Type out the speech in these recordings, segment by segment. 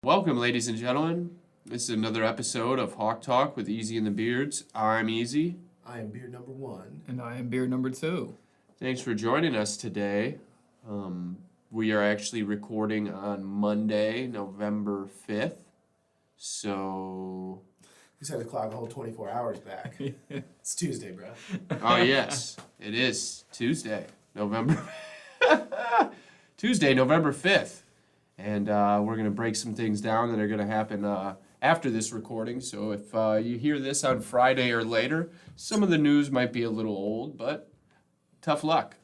Welcome, ladies and gentlemen. This is another episode of Hawktalk with Easy and the Beards. I'm Easy. I am beard number 1. And I am beard number 2. Thanks for joining us today. We are actually recording on Monday, November 5th. So... We set the clock a whole 24 hours back. It's Tuesday, bro. Oh, yes. It is Tuesday, November 5th. And we're going to break some things down that are going to happen after this recording. So if you hear this on Friday or later, some of the news might be a little old, but tough luck.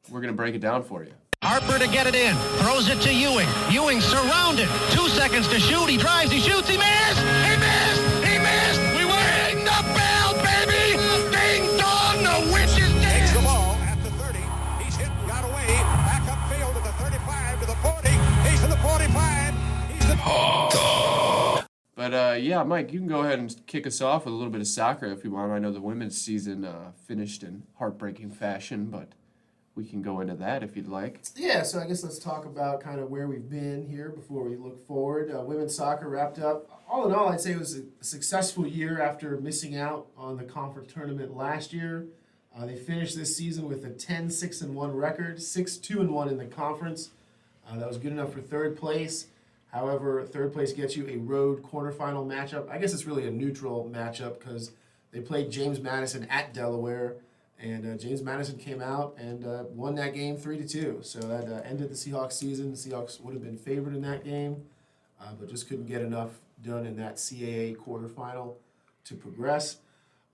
We're going to break it down for you. Harper to get it in. Throws it to Ewing. Ewing surrounded. 2 seconds to shoot. He drives. He shoots. He missed. He missed. He missed. We ring the bell, baby. Ding dong. The witch is dead. Takes the ball at the 30. He's hit and got away. Back upfield to the 35 to the 40. He's to the 45. He's the But yeah, Mike, you can go ahead and kick us off with a little bit of soccer if you want. I know the women's season finished in heartbreaking fashion, but we can go into that if you'd like. Yeah, so I guess let's talk about kind of where we've been here before we look forward. Women's soccer wrapped up. All in all, I'd say it was a successful year after missing out on the conference tournament last year. They finished this season with a 10-6-1 record, 6-2-1 in the conference. That was good enough for third place. However, third place gets you a road quarterfinal matchup. I guess it's really a neutral matchup because they played James Madison at Delaware, and James Madison came out and won that game 3-2. So that ended the Seahawks season. The Seahawks would have been favored in that game, but just couldn't get enough done in that CAA quarterfinal to progress.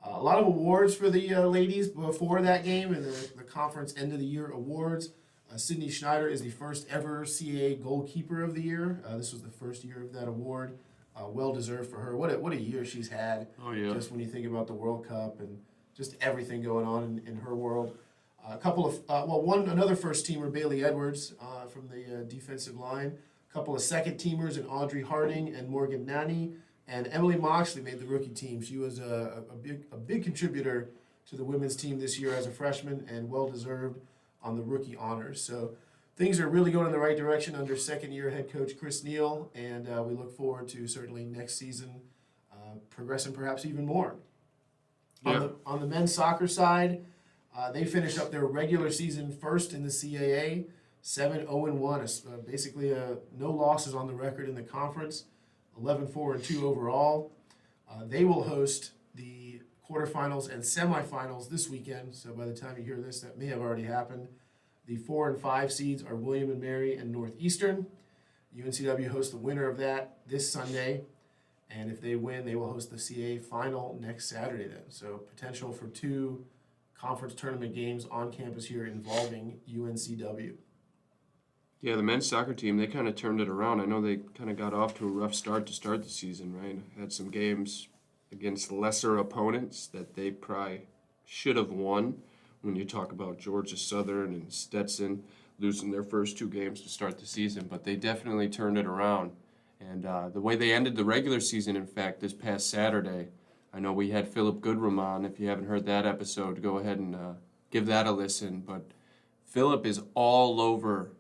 A lot of awards for the ladies before that game and the conference end of the year awards. Sydney Schneider is the first ever CAA goalkeeper of the year. This was the first year of that award. Well deserved for her. What a year she's had. Oh yeah. Just when you think about the World Cup and just everything going on in her world. A couple of another first teamer, Bailey Edwards from the defensive line. A couple of second teamers in Audrey Harding and Morgan Nani. And Emily Moxley made the rookie team. She was a big contributor to the women's team this year as a freshman and well deserved on the rookie honors. So things are really going in the right direction under second-year head coach Chris Neal, and we look forward to certainly next season progressing perhaps even more. Yeah. On the men's soccer side, they finished up their regular season first in the CAA, 7-0-1, basically no losses on the record in the conference, 11-4-2 overall. They will host the quarterfinals and semifinals this weekend, so by the time you hear this, that may have already happened. The 4 and 5 seeds are William and Mary and Northeastern. UNCW hosts the winner of that this Sunday, and if they win, they will host the CAA final next Saturday then. So potential for 2 conference tournament games on campus here involving UNCW. Yeah, the men's soccer team, they kind of turned it around. I know they kind of got off to a rough start to start the season, right? Had some games against lesser opponents that they probably should have won. When you talk about Georgia Southern and Stetson losing their first 2 games to start the season, but they definitely turned it around. And the way they ended the regular season, in fact, this past Saturday, I know we had Philip Goodrum on. If you haven't heard that episode, go ahead and give that a listen. But Philip is all over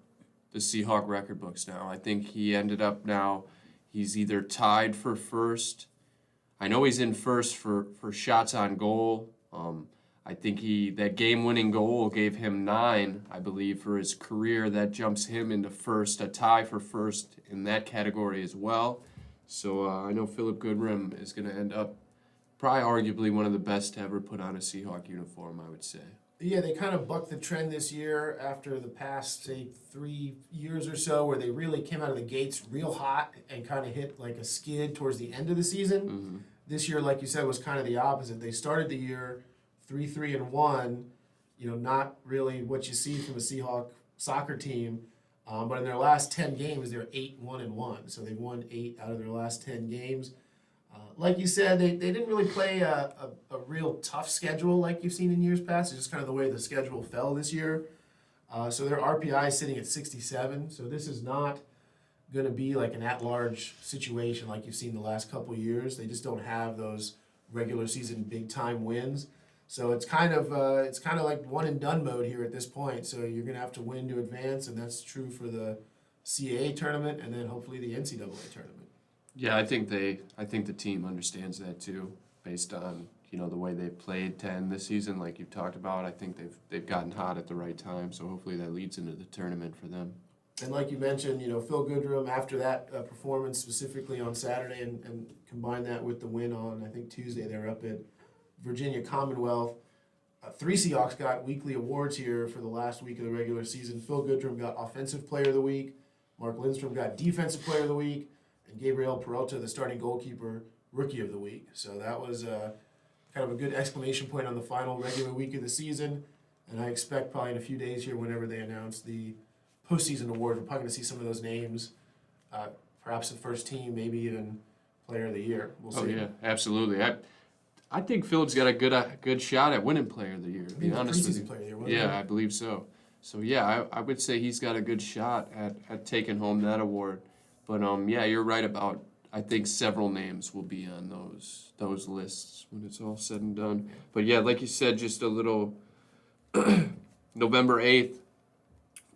the Seahawk record books now. I think he ended up now, he's either tied for first. I know he's in first for shots on goal. I think that game-winning goal gave him 9, I believe, for his career. That jumps him into first, a tie for first in that category as well. So I know Philip Goodrum is going to end up probably arguably one of the best to ever put on a Seahawk uniform, I would say. Yeah, they kind of bucked the trend this year after the past, say, 3 years or so where they really came out of the gates real hot and kind of hit like a skid towards the end of the season. Mm-hmm. This year, like you said, was kind of the opposite. They started the year 3-3-1, not really what you see from a Seahawk soccer team. But in their last 10 games, they're 8-1-1. So they've won 8 out of their last 10 games. Like you said, they didn't really play a real tough schedule like you've seen in years past. It's just kind of the way the schedule fell this year. So their RPI is sitting at 67. So this is not going to be like an at-large situation like you've seen the last couple of years. They just don't have those regular season big-time wins. So it's kind of like one and done mode here at this point. So you're going to have to win to advance, and that's true for the CAA tournament and then hopefully the NCAA tournament. Yeah, I think the team understands that too, based on, the way they've played 10 this season, like you've talked about. I think they've gotten hot at the right time, so hopefully that leads into the tournament for them. And like you mentioned, Phil Goodrum, after that performance specifically on Saturday and combine that with the win on, I think, Tuesday, they're up at Virginia Commonwealth. 3 Seahawks got weekly awards here for the last week of the regular season. Phil Goodrum got Offensive Player of the Week. Mark Lindstrom got Defensive Player of the Week. And Gabriel Peralta, the starting goalkeeper, Rookie of the Week. So that was kind of a good exclamation point on the final regular week of the season. And I expect probably in a few days here, whenever they announce the postseason award, we're probably going to see some of those names, perhaps the first team, maybe even Player of the Year. We'll see. Oh yeah, absolutely. I think Philip's got a good shot at winning Player of the Year. To be honest with you, Player of the Year, wasn't yeah, it? I believe so. So yeah, I would say he's got a good shot at taking home that award. But yeah, you're right about. I think several names will be on those lists when it's all said and done. But yeah, like you said, just a little. November 8th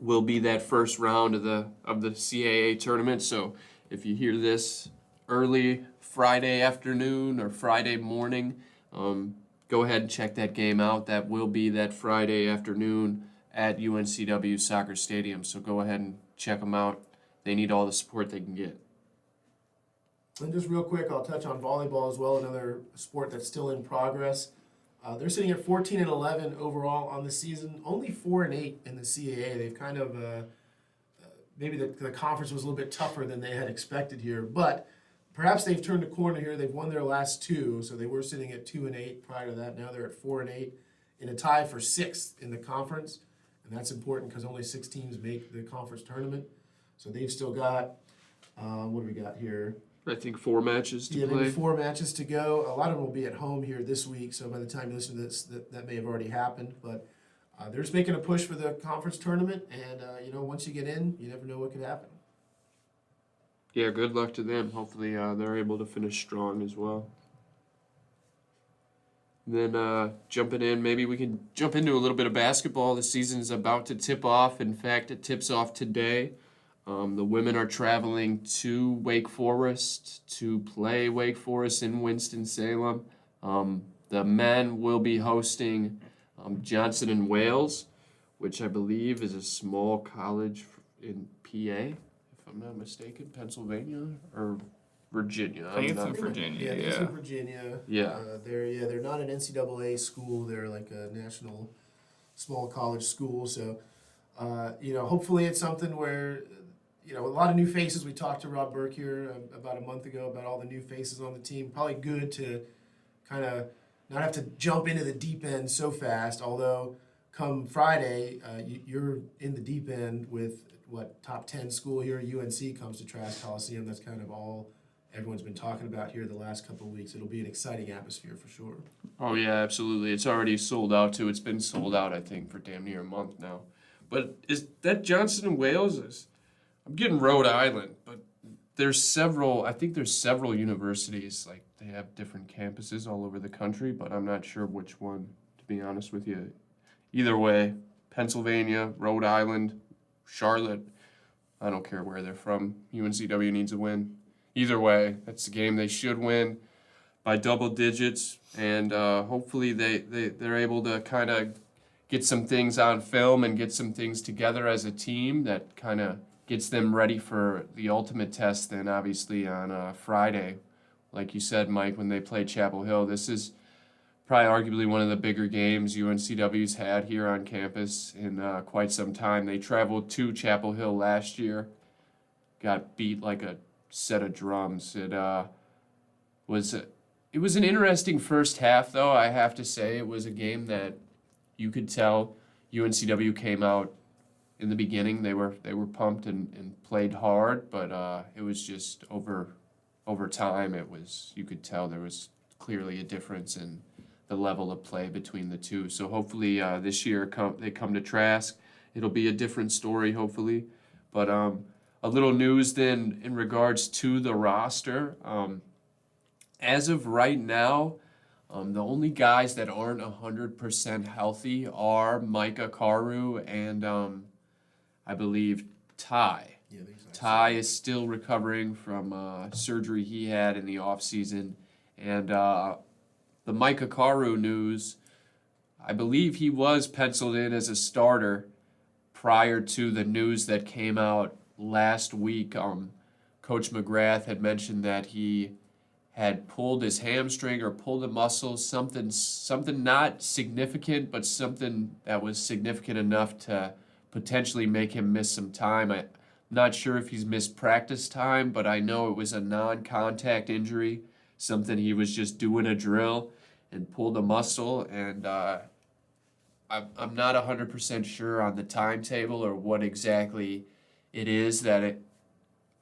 will be that first round of the CAA tournament. So if you hear this early Friday afternoon or Friday morning, go ahead and check that game out. That will be that Friday afternoon at UNCW Soccer Stadium. So go ahead and check them out. They need all the support they can get. And just real quick, I'll touch on volleyball as well, another sport that's still in progress. They're sitting at 14-11 overall on the season, only 4-8 in the CAA. They've kind of maybe the conference was a little bit tougher than they had expected here, but perhaps they've turned a corner here. They've won their last 2, so they were sitting at 2-8 prior to that. Now they're at 4-8 in a tie for 6th in the conference, and that's important because only 6 teams make the conference tournament. So they've still got what do we got here? I think 4 matches to play. Maybe 4 matches to go. A lot of them will be at home here this week, so by the time you listen to this, that may have already happened. But they're just making a push for the conference tournament, and once you get in, you never know what could happen. Yeah, good luck to them. Hopefully they're able to finish strong as well. And then jumping in, maybe we can jump into a little bit of basketball. The season's about to tip off. In fact, it tips off today. The women are traveling to Wake Forest to play Wake Forest in Winston-Salem. The men will be hosting Johnson and Wales, which I believe is a small college in PA, if I'm not mistaken, Pennsylvania or Virginia. I think it's in Virginia. It's in Virginia. Yeah. They're not an NCAA school. They're like a national small college school. So, hopefully it's something where. A lot of new faces. We talked to Rob Burke here about a month ago about all the new faces on the team. Probably good to kind of not have to jump into the deep end so fast, although come Friday, you're in the deep end with, top 10 school here. UNC comes to Trask Coliseum. That's kind of all everyone's been talking about here the last couple of weeks. It'll be an exciting atmosphere for sure. Oh, yeah, absolutely. It's already sold out, too. It's been sold out, I think, for damn near a month now. But is that Johnson and Wales? I'm getting Rhode Island, but there's several universities, like they have different campuses all over the country, but I'm not sure which one, to be honest with you. Either way, Pennsylvania, Rhode Island, Charlotte, I don't care where they're from. UNCW needs a win. Either way, that's a game they should win by double digits, and hopefully they're able to kind of get some things on film and get some things together as a team that kind of gets them ready for the ultimate test then obviously on Friday. Like you said, Mike, when they play Chapel Hill, this is probably arguably one of the bigger games UNCW's had here on campus in quite some time. They traveled to Chapel Hill last year, got beat like a set of drums. It was an interesting first half, though, I have to say. It was a game that you could tell UNCW came out in the beginning. They were pumped and played hard, but it was just over time. You could tell there was clearly a difference in the level of play between the two. So hopefully this year they come to Trask. It'll be a different story, hopefully. But a little news then in regards to the roster. As of right now, the only guys that aren't 100% healthy are Micah Karu and I believe Ty. Yeah, I think so. Ty is still recovering from surgery he had in the offseason. And the Micah Carew news, I believe he was penciled in as a starter prior to the news that came out last week. Coach McGrath had mentioned that he had pulled his hamstring or pulled a muscle, something not significant, but something that was significant enough to potentially make him miss some time. I'm not sure if he's missed practice time, but I know it was a non-contact injury, something he was just doing a drill and pulled a muscle, and I'm not 100% sure on the timetable or what exactly it is that it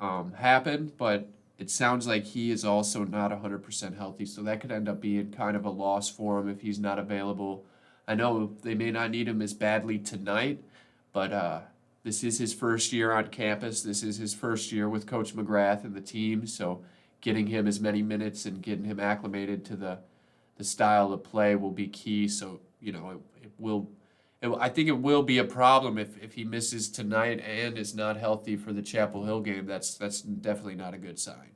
happened, but it sounds like he is also not 100% healthy, so that could end up being kind of a loss for him if he's not available. I know they may not need him as badly tonight, but this is his first year on campus. This is his first year with Coach McGrath and the team, so getting him as many minutes and getting him acclimated to the style of play will be key. So, I think it will be a problem if he misses tonight and is not healthy for the Chapel Hill game. That's definitely not a good sign.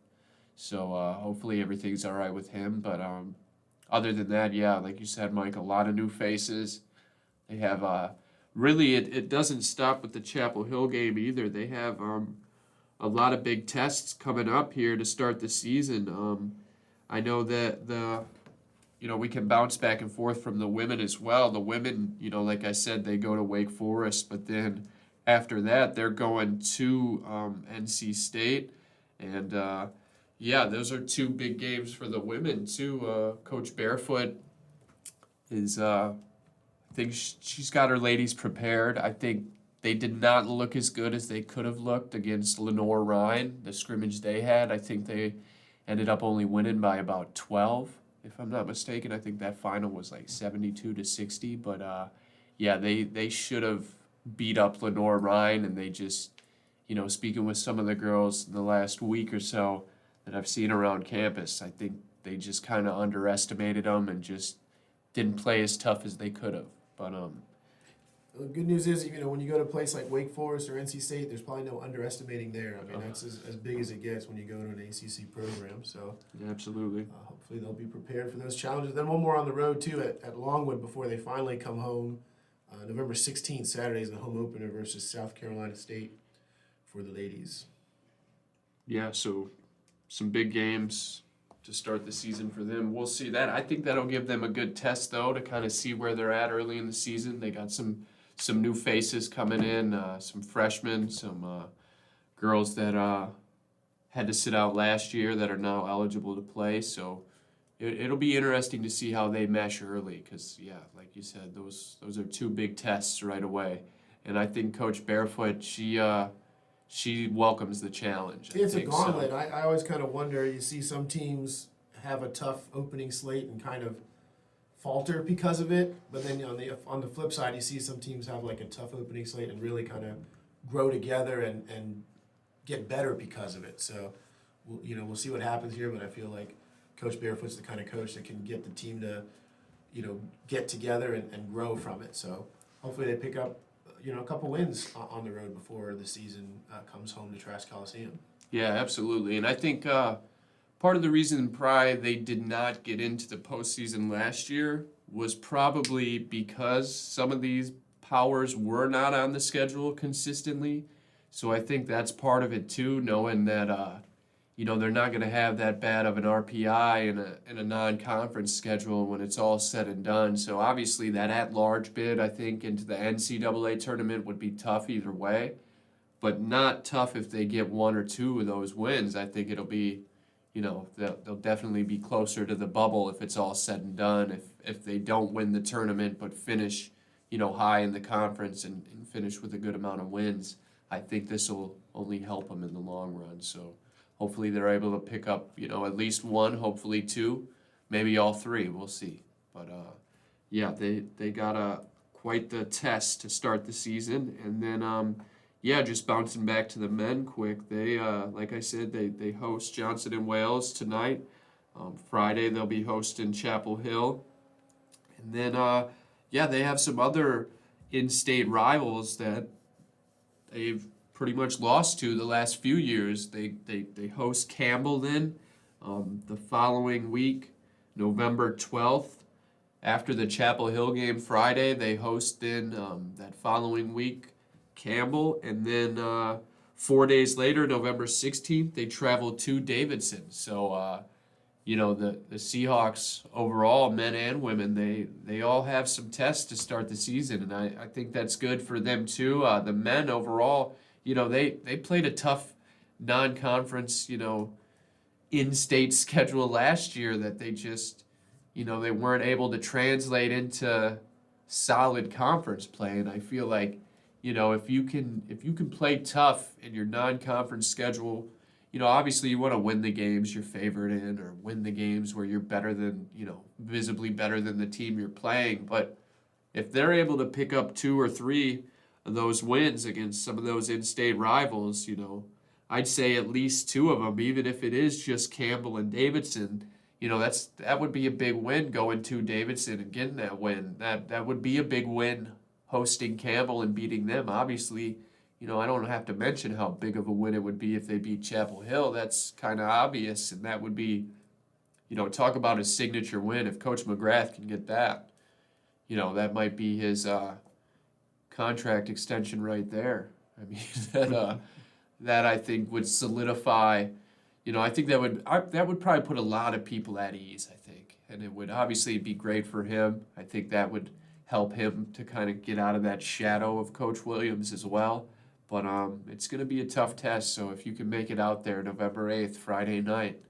So hopefully everything's all right with him. But other than that, yeah, like you said, Mike, a lot of new faces. They have really it doesn't stop with the Chapel Hill game either. They have a lot of big tests coming up here to start the season. I know that we can bounce back and forth from the women as well. The women, like I said, they go to Wake Forest, but then after that, they're going to NC State. And, those are two big games for the women, too. Coach Barefoot is, I think she's got her ladies prepared. I think they did not look as good as they could have looked against Lenore Rhine, the scrimmage they had. I think they ended up only winning by about 12. If I'm not mistaken. I think that final was like 72-60, but they should have beat up Lenore Rhine, and they just, speaking with some of the girls in the last week or so that I've seen around campus, I think they just kind of underestimated them and just didn't play as tough as they could have. But the good news is, when you go to a place like Wake Forest or NC State, there's probably no underestimating there. I mean, that's as big as it gets when you go to an ACC program. So yeah, absolutely. Hopefully they'll be prepared for those challenges. Then one more on the road, too, at Longwood before they finally come home. November 16th, Saturday, is the home opener versus South Carolina State for the ladies. Yeah, so some big games to start the season for them. We'll see that. I think that'll give them a good test, though, to kind of see where they're at early in the season. They got some new faces coming in, some freshmen, some girls that had to sit out last year that are now eligible to play. So it'll be interesting to see how they mesh early because, like you said, those are two big tests right away. And I think Coach Barefoot, she welcomes the challenge. It's a gauntlet. So. I always kind of wonder, you see some teams have a tough opening slate and kind of falter because of it, but then on the flip side, you see some teams have like a tough opening slate and really kind of grow together and get better because of it. So, we'll see what happens here, but I feel like Coach Barefoot's the kind of coach that can get the team to, get together and grow from it. So hopefully they pick up, a couple wins on the road before the season comes home to Trask Coliseum. Yeah, absolutely. And I think part of the reason they did not get into the postseason last year was probably because some of these powers were not on the schedule consistently. So I think that's part of it too, knowing that they're not going to have that bad of an RPI in a non-conference schedule when it's all said and done. So obviously that at-large bid, I think, into the NCAA tournament would be tough either way, but not tough if they get one or two of those wins. I think it'll be, they'll definitely be closer to the bubble if it's all said and done. If they don't win the tournament but finish, high in the conference and finish with a good amount of wins, I think this will only help them in the long run. So hopefully they're able to pick up, at least one, hopefully two, maybe all three. We'll see. But, they got quite the test to start the season. And then, just bouncing back to the men quick, they, like I said, they host Johnson and Wales tonight. Friday they'll be hosting Chapel Hill. And then, they have some other in-state rivals that they've pretty much lost to the last few years. They host Campbell then the following week, November 12th. After the Chapel Hill game Friday, they host then that following week Campbell, and then 4 days later, November 16th, they travel to Davidson. So, the Seahawks overall, men and women, they all have some tests to start the season, and I think that's good for them too. The men overall, they played a tough non-conference, in-state schedule last year that they just, they weren't able to translate into solid conference play, and I feel like, if you can play tough in your non-conference schedule, obviously you want to win the games you're favored in or win the games where you're better than, visibly better than the team you're playing. But if they're able to pick up 2 or 3 of those wins against some of those in-state rivals, I'd say at least 2 of them, even if it is just Campbell and Davidson, that would be a big win going to Davidson and getting that win. That would be a big win hosting Campbell and beating them. Obviously, I don't have to mention how big of a win it would be if they beat Chapel Hill. That's kind of obvious, and that would be, talk about a signature win. If Coach McGrath can get that, that might be his contract extension right there. I mean, that I think would solidify. I think that would probably put a lot of people at ease. I think, and it would obviously be great for him. I think that would help him to kind of get out of that shadow of Coach Williams as well. But it's going to be a tough test, so if you can make it out there November 8th, Friday night,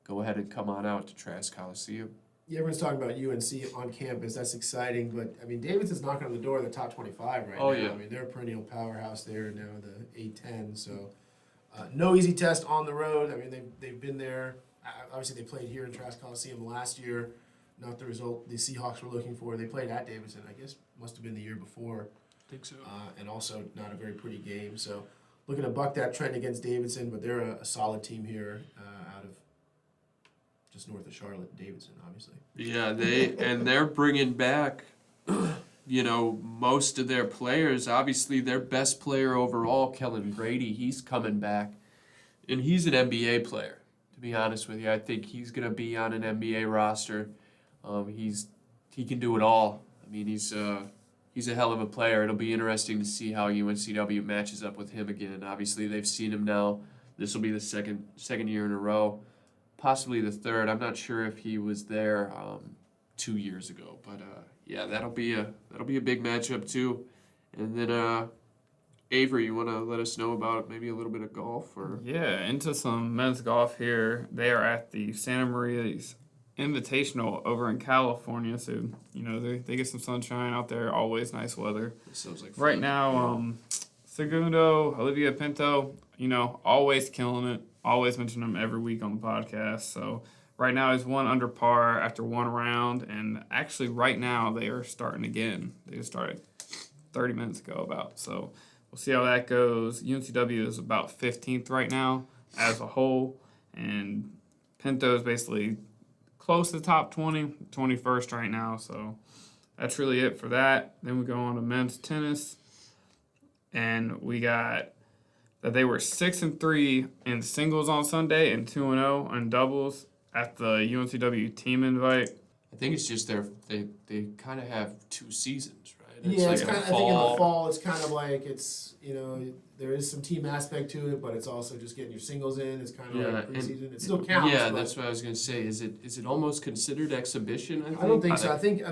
go ahead and come on out to Trask Coliseum. Yeah, everyone's talking about UNC on campus. That's exciting, but I mean, Davidson's knocking on the door of the top 25 right now. Yeah. I mean, they're a perennial powerhouse there now, the A10. So, no easy test on the road. I mean, they've been there. Obviously, they played here in Trask Coliseum last year. Not the result the Seahawks were looking for. They played at Davidson. I guess must have been the year before. I think so. And also not a very pretty game. So, looking to buck that trend against Davidson, but they're a solid team here out of just north of Charlotte, Davidson, obviously. Yeah, they're bringing back, most of their players. Obviously, their best player overall, Kellen Grady, he's coming back, and he's an NBA player. To be honest with you, I think he's going to be on an NBA roster. He can do it all. I mean, he's a hell of a player. It'll be interesting to see how UNCW matches up with him again. Obviously, they've seen him now. This will be the second year in a row. Possibly the third. I'm not sure if he was there 2 years ago, but that'll be a big matchup too. And then Avery, you want to let us know about maybe a little bit of golf or? Yeah, into some men's golf here. They are at the Santa Maria's Invitational over in California, so they get some sunshine out there. Always nice weather. It sounds like fun. Right now, Segundo, Olivia Pinto, always killing it. Always mention him every week on the podcast. So right now he's 1 under par after 1 round, and actually right now they are starting again. They just started 30 minutes ago about. So we'll see how that goes. UNCW is about 15th right now as a whole, and Pinto is basically close to the top 20, 21st right now. So that's really it for that. Then we go on to men's tennis, and we got that they were 6-3 in singles on Sunday and 2-0 in doubles at the UNCW team invite. I think it's just they kind of have 2 seasons, right? Yeah, it's like kind of, I think in the fall it's kind of like it's, there is some team aspect to it, but it's also just getting your singles in. It's kind of like preseason. It still counts. Yeah, that's what I was gonna say. Is it almost considered exhibition? I don't think so. I think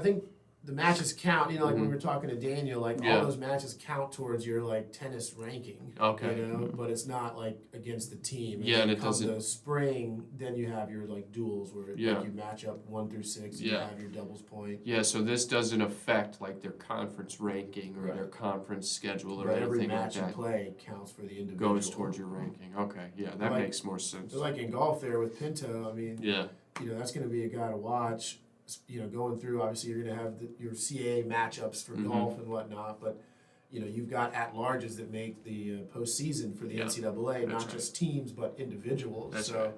the matches count. Like when we were talking to Daniel, all those matches count towards your tennis ranking. Okay. But it's not like against the team. And it come doesn't. the spring, then you have your duels where you match up 1 through 6. You have your doubles point. Yeah, so this doesn't affect their conference ranking or their conference schedule or anything every like match that. you play counts for the individual. Goes towards your ranking. Okay, yeah, that makes more sense. So like in golf there with Pinto, I mean, that's going to be a guy to watch. Going through, obviously you're going to have your CAA matchups for golf and whatnot, but you've got at-larges that make the postseason for the NCAA, not just teams but individuals. That's so,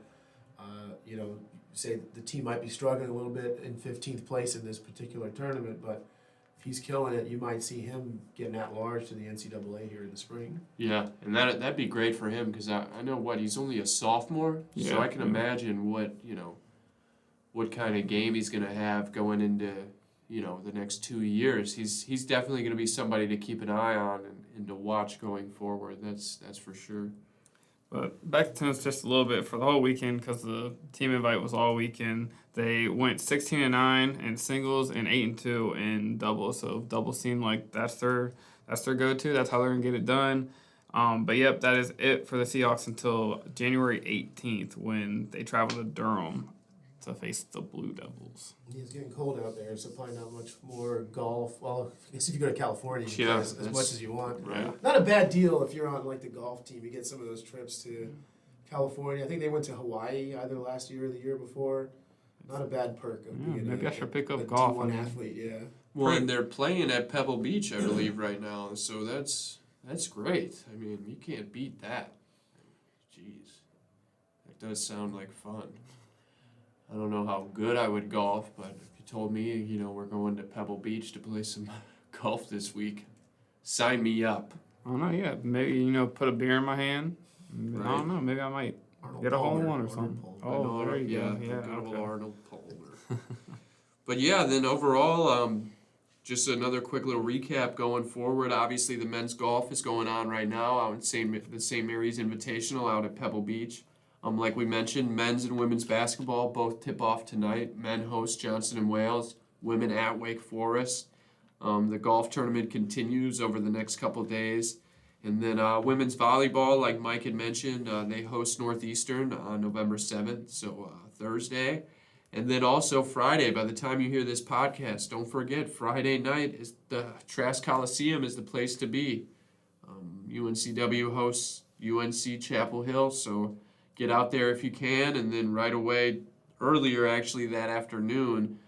say the team might be struggling a little bit in 15th place in this particular tournament, but if he's killing it, you might see him getting at large to the NCAA here in the spring. Yeah, and that'd be great for him because I know he's only a sophomore, so Yeah, I can imagine what kind of game he's gonna have going into the next 2 years. He's definitely gonna be somebody to keep an eye on and to watch going forward. That's for sure. But back to tennis just a little bit for the whole weekend because the team invite was all weekend. They went 16-9 in singles and 8-2 in doubles. So doubles seem like that's their go-to. That's how they're gonna get it done. But yep, that is it for the Seahawks until January 18th when they travel to Durham to face the Blue Devils. It's getting cold out there, so probably not much more golf. Well, I guess if you go to California, you can Yeah, play as much as you want. Right. Not a bad deal if you're on like the golf team. You get some of those trips to California. I think they went to Hawaii either last year or the year before. Not a bad perk of being maybe I should pick up a golf. D1 athlete. Yeah. Well, and they're playing at Pebble Beach, I believe, right now. So that's great. I mean, you can't beat that. Jeez, that does sound like fun. I don't know how good I would golf, but if you told me, we're going to Pebble Beach to play some golf this week, sign me up. I don't know, yeah. Maybe, put a beer in my hand. Right. I don't know, maybe I might Arnold get a hole in Palmer, one or Arnold something. Palmer. Oh, there you go. The Yeah, good old okay. Arnold Palmer. But yeah, then overall, just another quick little recap going forward. Obviously, the men's golf is going on right now out at the St. Mary's Invitational out at Pebble Beach. Like we mentioned, men's and women's basketball both tip off tonight. Men host Johnson & Wales, women at Wake Forest. The golf tournament continues over the next couple days. And then women's volleyball, like Mike had mentioned, they host Northeastern on November 7th, so Thursday. And then also Friday, by the time you hear this podcast, don't forget, Friday night is the Trask Coliseum is the place to be. UNCW hosts UNC Chapel Hill, so get out there if you can. And then right away, earlier actually that afternoon,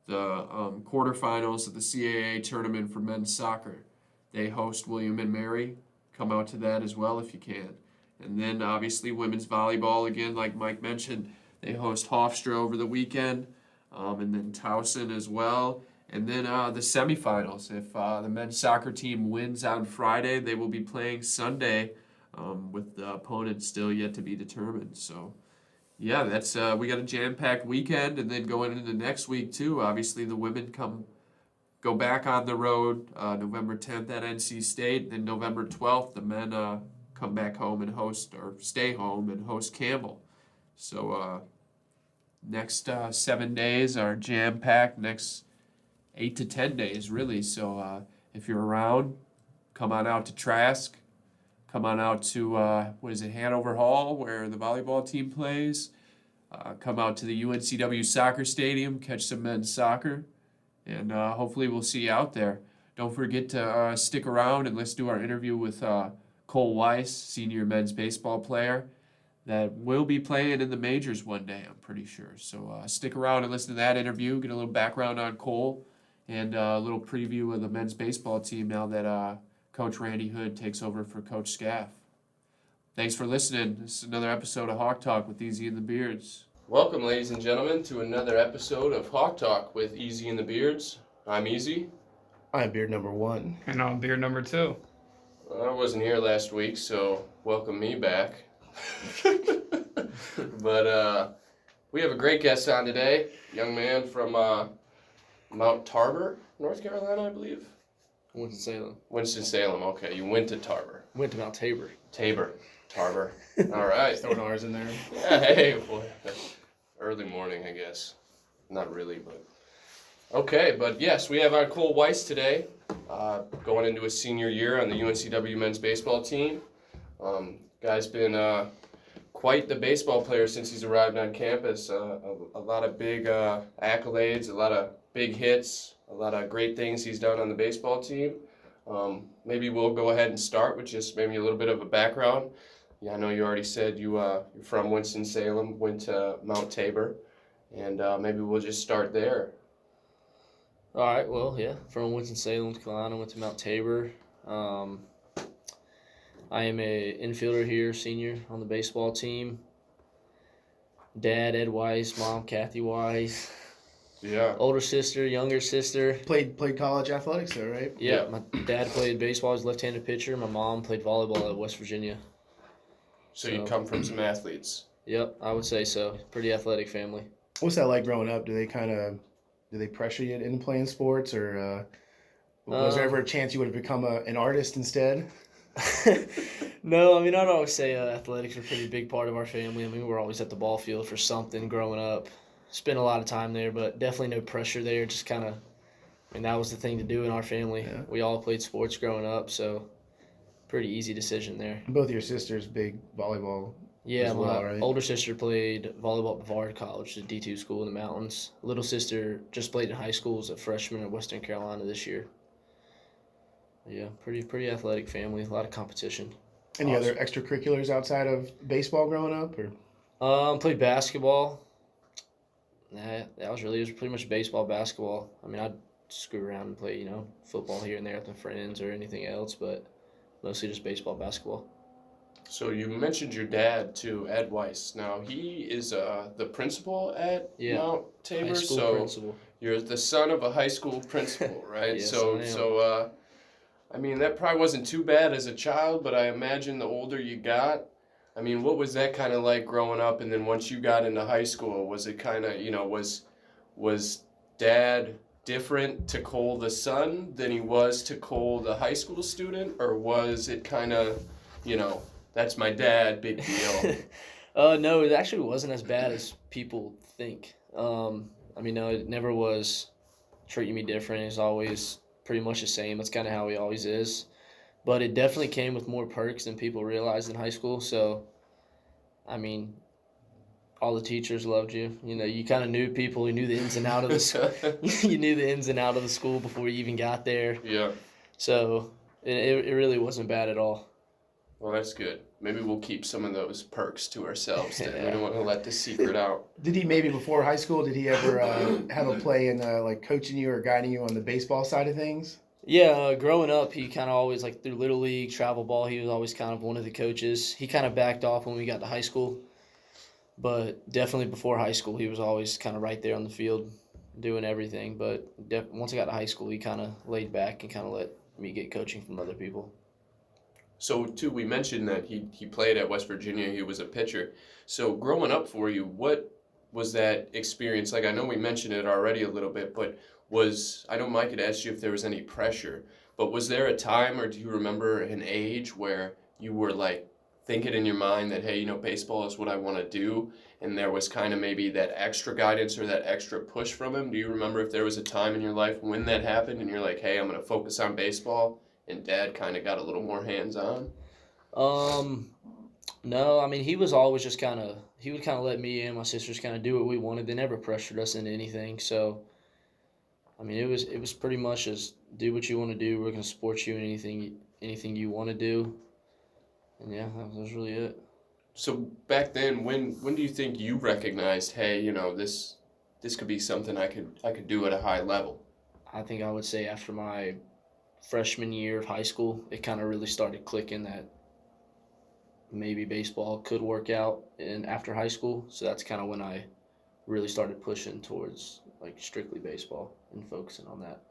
the quarterfinals of the CAA tournament for men's soccer. They host William and Mary. Come out to that as well if you can. And then obviously women's volleyball, again, like Mike mentioned, they host Hofstra over the weekend, and then Towson as well. And then the semifinals. If the men's soccer team wins on Friday, they will be playing Sunday with the opponent still yet to be determined. So, yeah, that's we got a jam-packed weekend, and then going into next week too. Obviously, the women go back on the road November 10th at NC State. Then November 12th, the men come back home and stay home and host Campbell. So next 7 days are jam-packed. Next 8 to 10 days, really. So if you're around, come on out to Trask. Come on out to, Hanover Hall, where the volleyball team plays. Come out to the UNCW soccer stadium, catch some men's soccer. And hopefully we'll see you out there. Don't forget to stick around and let's do our interview with Cole Weiss, senior men's baseball player, that will be playing in the majors one day, I'm pretty sure. So stick around and listen to that interview, get a little background on Cole, and a little preview of the men's baseball team now that Coach Randy Hood takes over for Coach Scaff. Thanks for listening. This is another episode of Hawktalk with Easy and the Beards. Welcome, ladies and gentlemen, to another episode of Hawktalk with Easy and the Beards. I'm Easy. I'm beard number 1. And on beer number 2. I wasn't here last week, so welcome me back. But we have a great guest on today, young man from Mount Tabor, North Carolina, I believe. Winston-Salem. Winston-Salem, okay. You went to Tabor. Went to Mount Tabor. Tabor. All right. Throwing ours in there. Yeah, hey, boy. Early morning, I guess. Not really, but... Okay, but yes, we have our Cole Weiss today, going into his senior year on the UNCW men's baseball team. Guy's been quite the baseball player since he's arrived on campus. A lot of big accolades, a lot of big hits, a lot of great things he's done on the baseball team. Maybe we'll go ahead and start with just maybe a little bit of a background. Yeah, I know you already said you're from Winston-Salem, went to Mount Tabor, and maybe we'll just start there. All right, well, yeah, from Winston-Salem, North Carolina, went to Mount Tabor. I am a infielder here, senior on the baseball team. Dad, Ed Weiss, Mom, Kathy Weiss. Yeah. Older sister, younger sister. Played college athletics though, right? Yeah, Yeah. my dad played baseball. He's a left-handed pitcher. My mom played volleyball at West Virginia. So you So- come from some athletes. Yep, I would say so. Pretty athletic family. What's that like growing up? Do they pressure you into playing sports, or was there ever a chance you would have become an artist instead? No, I mean, I'd always say athletics are a pretty big part of our family. I mean, we were always at the ball field for something growing up. Spent a lot of time there, but definitely no pressure there. Just kind of, I mean, that was the thing to do in our family. Yeah. We all played sports growing up, so pretty easy decision there. Both of your sisters big volleyball. Yeah, as my well, right? older sister played volleyball at Bavard College, a D2 school in the mountains. Little sister just played in high school as a freshman at Western Carolina this year. Yeah, pretty athletic family, a lot of competition. Any other extracurriculars outside of baseball growing up, or? Played basketball. That was it was pretty much baseball, basketball. I mean, I'd screw around and play, football here and there with my friends or anything else, but mostly just baseball, basketball. So you mentioned your dad too, Ed Weiss. Now he is the principal at Mount Tabor. High school So principal. you're the son of a high school principal, right? Yes, so I am. so I mean that probably wasn't too bad as a child, but I imagine the older you got, I mean, what was that kind of like growing up? And then once you got into high school, was it kind of, was Dad different to Cole the son than he was to Cole the high school student, or was it kind of, that's my dad, big deal? No, it actually wasn't as bad as people think. I mean, no, it never was treating me different. It's always pretty much the same. That's kind of how he always is. But it definitely came with more perks than people realized in high school. So, I mean, all the teachers loved you. You kind of knew people. You knew the ins and out of the you knew the ins and out of the school before you even got there. Yeah. So it really wasn't bad at all. Well, that's good. Maybe we'll keep some of those perks to ourselves then. We don't want to let the secret out. Did he maybe before high school? Did he ever have a play in like coaching you or guiding you on the baseball side of things? Yeah, growing up, he kind of always, like through Little League, travel ball, he was always kind of one of the coaches. He kind of backed off when we got to high school. But definitely before high school, he was always kind of right there on the field doing everything. But once I got to high school, he kind of laid back and kind of let me get coaching from other people. So, too, we mentioned that he played at West Virginia. He was a pitcher. So, growing up for you, what was that experience like? I know we mentioned it already a little bit, but I know Mike had asked you if there was any pressure, but was there a time, or do you remember an age where you were like thinking in your mind that, hey, baseball is what I want to do, and there was kind of maybe that extra guidance or that extra push from him? Do you remember if there was a time in your life when that happened and you're like, hey, I'm going to focus on baseball, and Dad kind of got a little more hands-on? No, I mean, he was always just he would kind of let me and my sisters kind of do what we wanted. They never pressured us into anything. So, I mean, it was pretty much just do what you want to do. We're going to support you in anything you want to do. And yeah, that was really it. So back then, when do you think you recognized, hey, this could be something I could do at a high level? I think I would say after my freshman year of high school, it kind of really started clicking that maybe baseball could work out after high school. So that's kind of when I really started pushing towards like strictly baseball and focusing on that.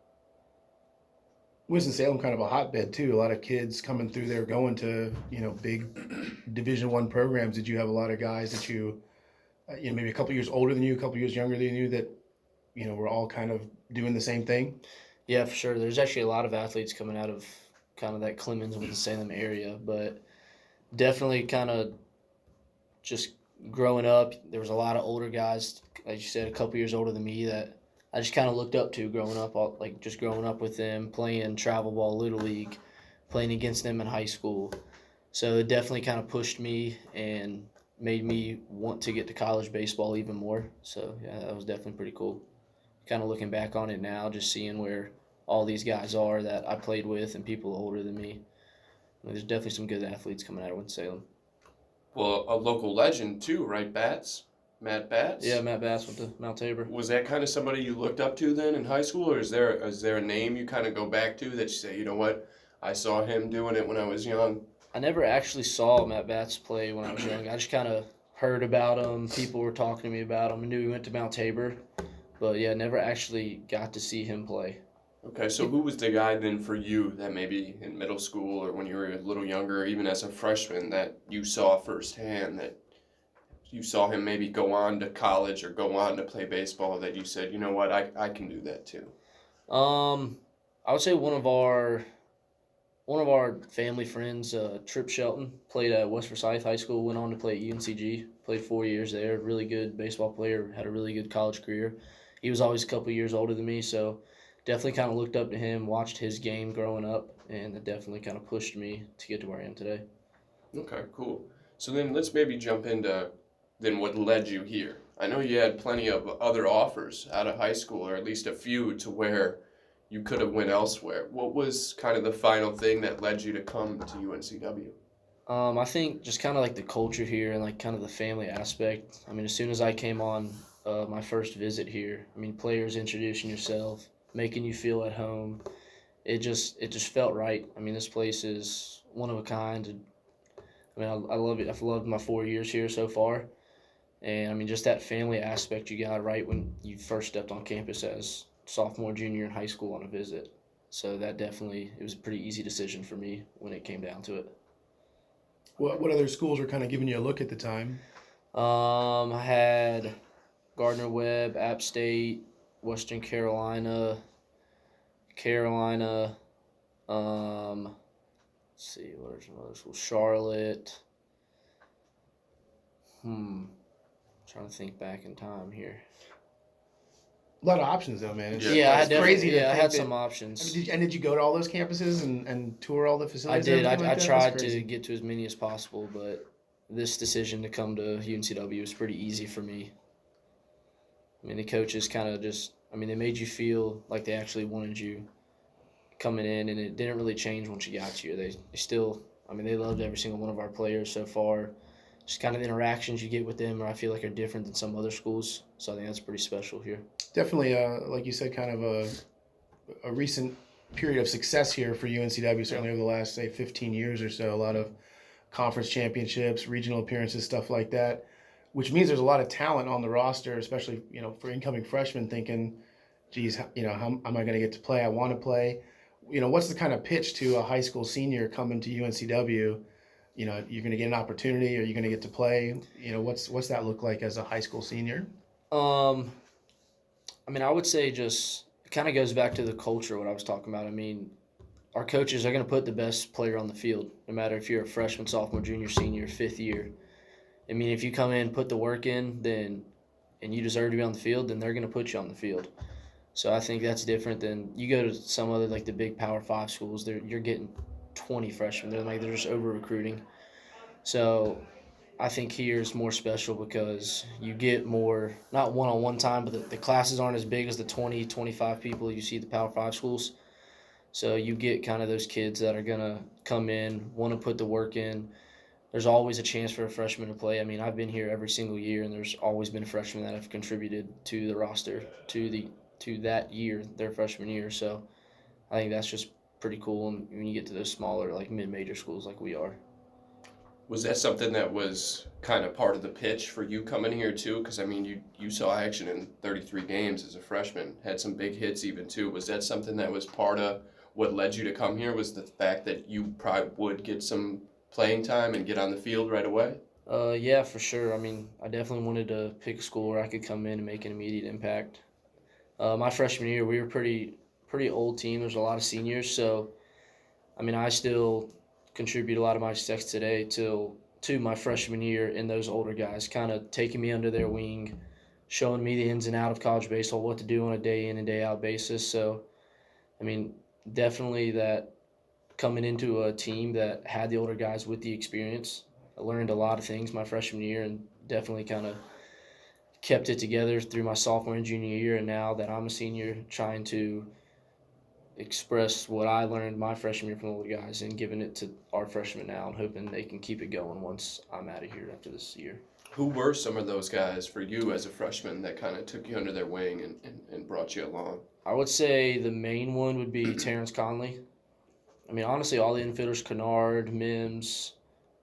Winston-Salem kind of a hotbed too. A lot of kids coming through there going to big Division I programs. Did you have a lot of guys that you maybe a couple years older than you, a couple years younger than you that were all kind of doing the same thing? Yeah, for sure. There's actually a lot of athletes coming out of kind of that Clemens, Winston-Salem area, but definitely kind of just growing up, there was a lot of older guys, like you said, a couple years older than me that I just kind of looked up to growing up, just growing up with them, playing travel ball, Little League, playing against them in high school. So it definitely kind of pushed me and made me want to get to college baseball even more. So, yeah, that was definitely pretty cool. Kind of looking back on it now, just seeing where all these guys are that I played with and people older than me. There's definitely some good athletes coming out of Winston-Salem. Well, a local legend too, right, Bats? Matt Bats? Yeah, Matt Bass went to Mount Tabor. Was that kind of somebody you looked up to then in high school, or is there a name you kind of go back to that you say, you know what, I saw him doing it when I was young? I never actually saw Matt Bass play when I was young. I just kind of heard about him. People were talking to me about him. I knew he went to Mount Tabor. But yeah, never actually got to see him play. Okay, so who was the guy then for you that maybe in middle school or when you were a little younger, or even as a freshman, that you saw firsthand, that you saw him maybe go on to college or go on to play baseball, that you said, you know what, I can do that too? I would say one of our family friends, Trip Shelton, played at West Forsyth High School, went on to play at UNCG, played 4 years there, really good baseball player, had a really good college career. He was always a couple years older than me, so definitely kind of looked up to him, watched his game growing up, and that definitely kind of pushed me to get to where I am today. Okay, cool. So then let's maybe jump into then what led you here. I know you had plenty of other offers out of high school, or at least a few, to where you could have went elsewhere. What was kind of the final thing that led you to come to UNCW? I think just kind of like the culture here and like kind of the family aspect. I mean, as soon as I came on my first visit here, I mean, players introducing yourself, making you feel at home. It just felt right. I mean, this place is one of a kind. I mean, I love it. I've loved my 4 years here so far. And I mean, just that family aspect you got right when you first stepped on campus as sophomore, junior in high school on a visit. So that definitely, it was a pretty easy decision for me when it came down to it. What other schools were kind of giving you a look at the time? I had Gardner Webb, App State, Western Carolina, let's see, what are some other schools? Charlotte. Trying to think back in time here. A lot of options, though, man. Yeah, I it's definitely, crazy. yeah, I had that, some options. I mean, did you go to all those campuses and tour all the I facilities? did. and everything I like that? tried That's to crazy. get to as many as possible, but this decision to come to UNCW was pretty easy for me. I mean, the coaches kind of just, I mean, they made you feel like they actually wanted you coming in, and it didn't really change once you got here. They still, I mean, they loved every single one of our players so far. Just kind of the interactions you get with them, I feel like are different than some other schools. So I think that's pretty special here. Definitely, like you said, kind of a recent period of success here for UNCW, certainly over the last, say, 15 years or so. A lot of conference championships, regional appearances, stuff like that, which means there's a lot of talent on the roster, especially, you know, for incoming freshmen thinking, geez, you know, how am I going to get to play? I want to play. You know, what's the kind of pitch to a high school senior coming to UNCW? You know, you're going to get an opportunity, or you're going to get to play. You know, what's that look like as a high school senior? I mean, I would say just it kind of goes back to the culture, what I was talking about. I mean, our coaches are going to put the best player on the field, no matter if you're a freshman, sophomore, junior, senior, fifth year. I mean, if you come in, put the work in, and you deserve to be on the field, then they're going to put you on the field. So I think that's different than you go to some other, like the big Power 5 schools. You're getting 20 freshmen. They're just over recruiting. So I think here is more special because you get more, not one-on-one time, but the classes aren't as big as the 20, 25 people you see at the Power 5 schools. So you get kind of those kids that are going to come in, want to put the work in. There's always a chance for a freshman to play. I mean, I've been here every single year, and there's always been freshmen that have contributed to the roster, to that year, their freshman year. So I think that's just pretty cool when you get to those smaller, like mid-major schools like we are. Was that something that was kind of part of the pitch for you coming here too? Because, I mean, you saw action in 33 games as a freshman, had some big hits even too. Was that something that was part of what led you to come here, was the fact that you probably would get some playing time and get on the field right away? Yeah, for sure. I mean, I definitely wanted to pick a school where I could come in and make an immediate impact. My freshman year, we were pretty old team. There's a lot of seniors, so I mean, I still contribute a lot of my success today to my freshman year, and those older guys kind of taking me under their wing, showing me the ins and out of college baseball, what to do on a day in and day out basis. So, I mean, definitely that coming into a team that had the older guys with the experience, I learned a lot of things my freshman year, and definitely kind of kept it together through my sophomore and junior year. And now that I'm a senior, trying to express what I learned my freshman year from the older guys and giving it to our freshmen now, and hoping they can keep it going once I'm out of here after this year. Who were some of those guys for you as a freshman that kind of took you under their wing and brought you along? I would say the main one would be Terrence Conley. I mean, honestly, all the infielders, Kennard, Mims,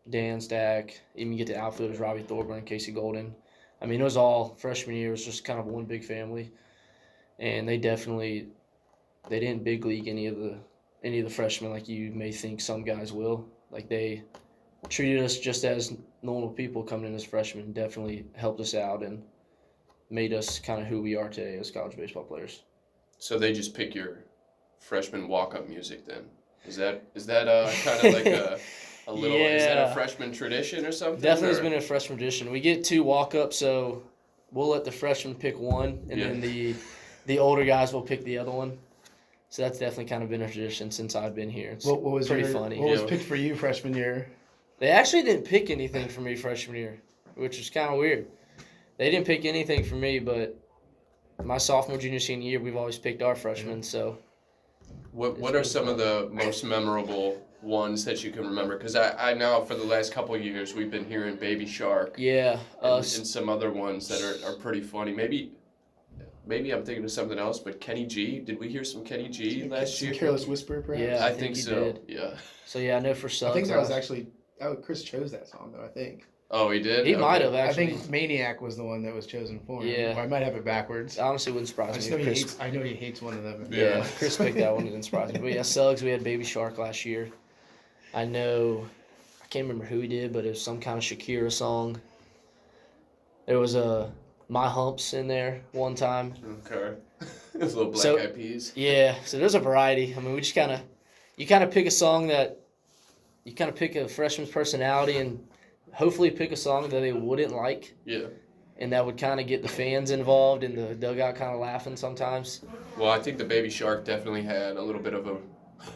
Dan Stack, even you get the outfielders, Robbie Thorburn, Casey Golden. I mean, it was all freshman year. It was just kind of one big family. and they didn't big league any of the freshmen like you may think some guys will. Like, they treated us just as normal people coming in as freshmen. Definitely helped us out and made us kind of who we are today as college baseball players. So they just pick your freshman walk-up music then? Is that kind of like a little? Yeah. Is that a freshman tradition or something? Definitely has or? been a freshman tradition. We get 2 walk-ups, so we'll let the freshmen pick one, and then the older guys will pick the other one. So that's definitely kind of been a tradition since I've been here. It's What was pretty funny. What was picked for you freshman year? They actually didn't pick anything for me freshman year, which is kind of weird. They didn't pick anything for me, but my sophomore, junior, senior year, we've always picked our freshmen. So, What are some of the most memorable ones that you can remember? Because I know for the last couple of years we've been hearing Baby Shark. yeah. And some other ones that are pretty funny. Maybe I'm thinking of something else, but Kenny G. Did we hear some Kenny G last Some year? Careless Whisper, perhaps? Yeah, I I think think he so. did. Yeah. So, yeah, I know for some. I think that was actually Chris chose that song, though, I think. Oh, he did? He might have, I actually. think Maniac was the one that was chosen for him. Yeah. Or I might have it backwards. Honestly, wouldn't I surprise just me. know if I know he hates one of them. Yeah, Chris picked that one. It didn't surprise me. But, yeah, Suggs, we had Baby Shark last year. I can't remember who he did, but it was some kind of Shakira song. There was a My Humps in there one time. Okay. Those little Black Eyed Peas. Yeah, so there's a variety. I mean, we just you kind of pick a song that, you kind of pick a freshman's personality and hopefully pick a song that they wouldn't like. Yeah. And that would kind of get the fans involved and the dugout kind of laughing sometimes. Well, I think the Baby Shark definitely had a little bit of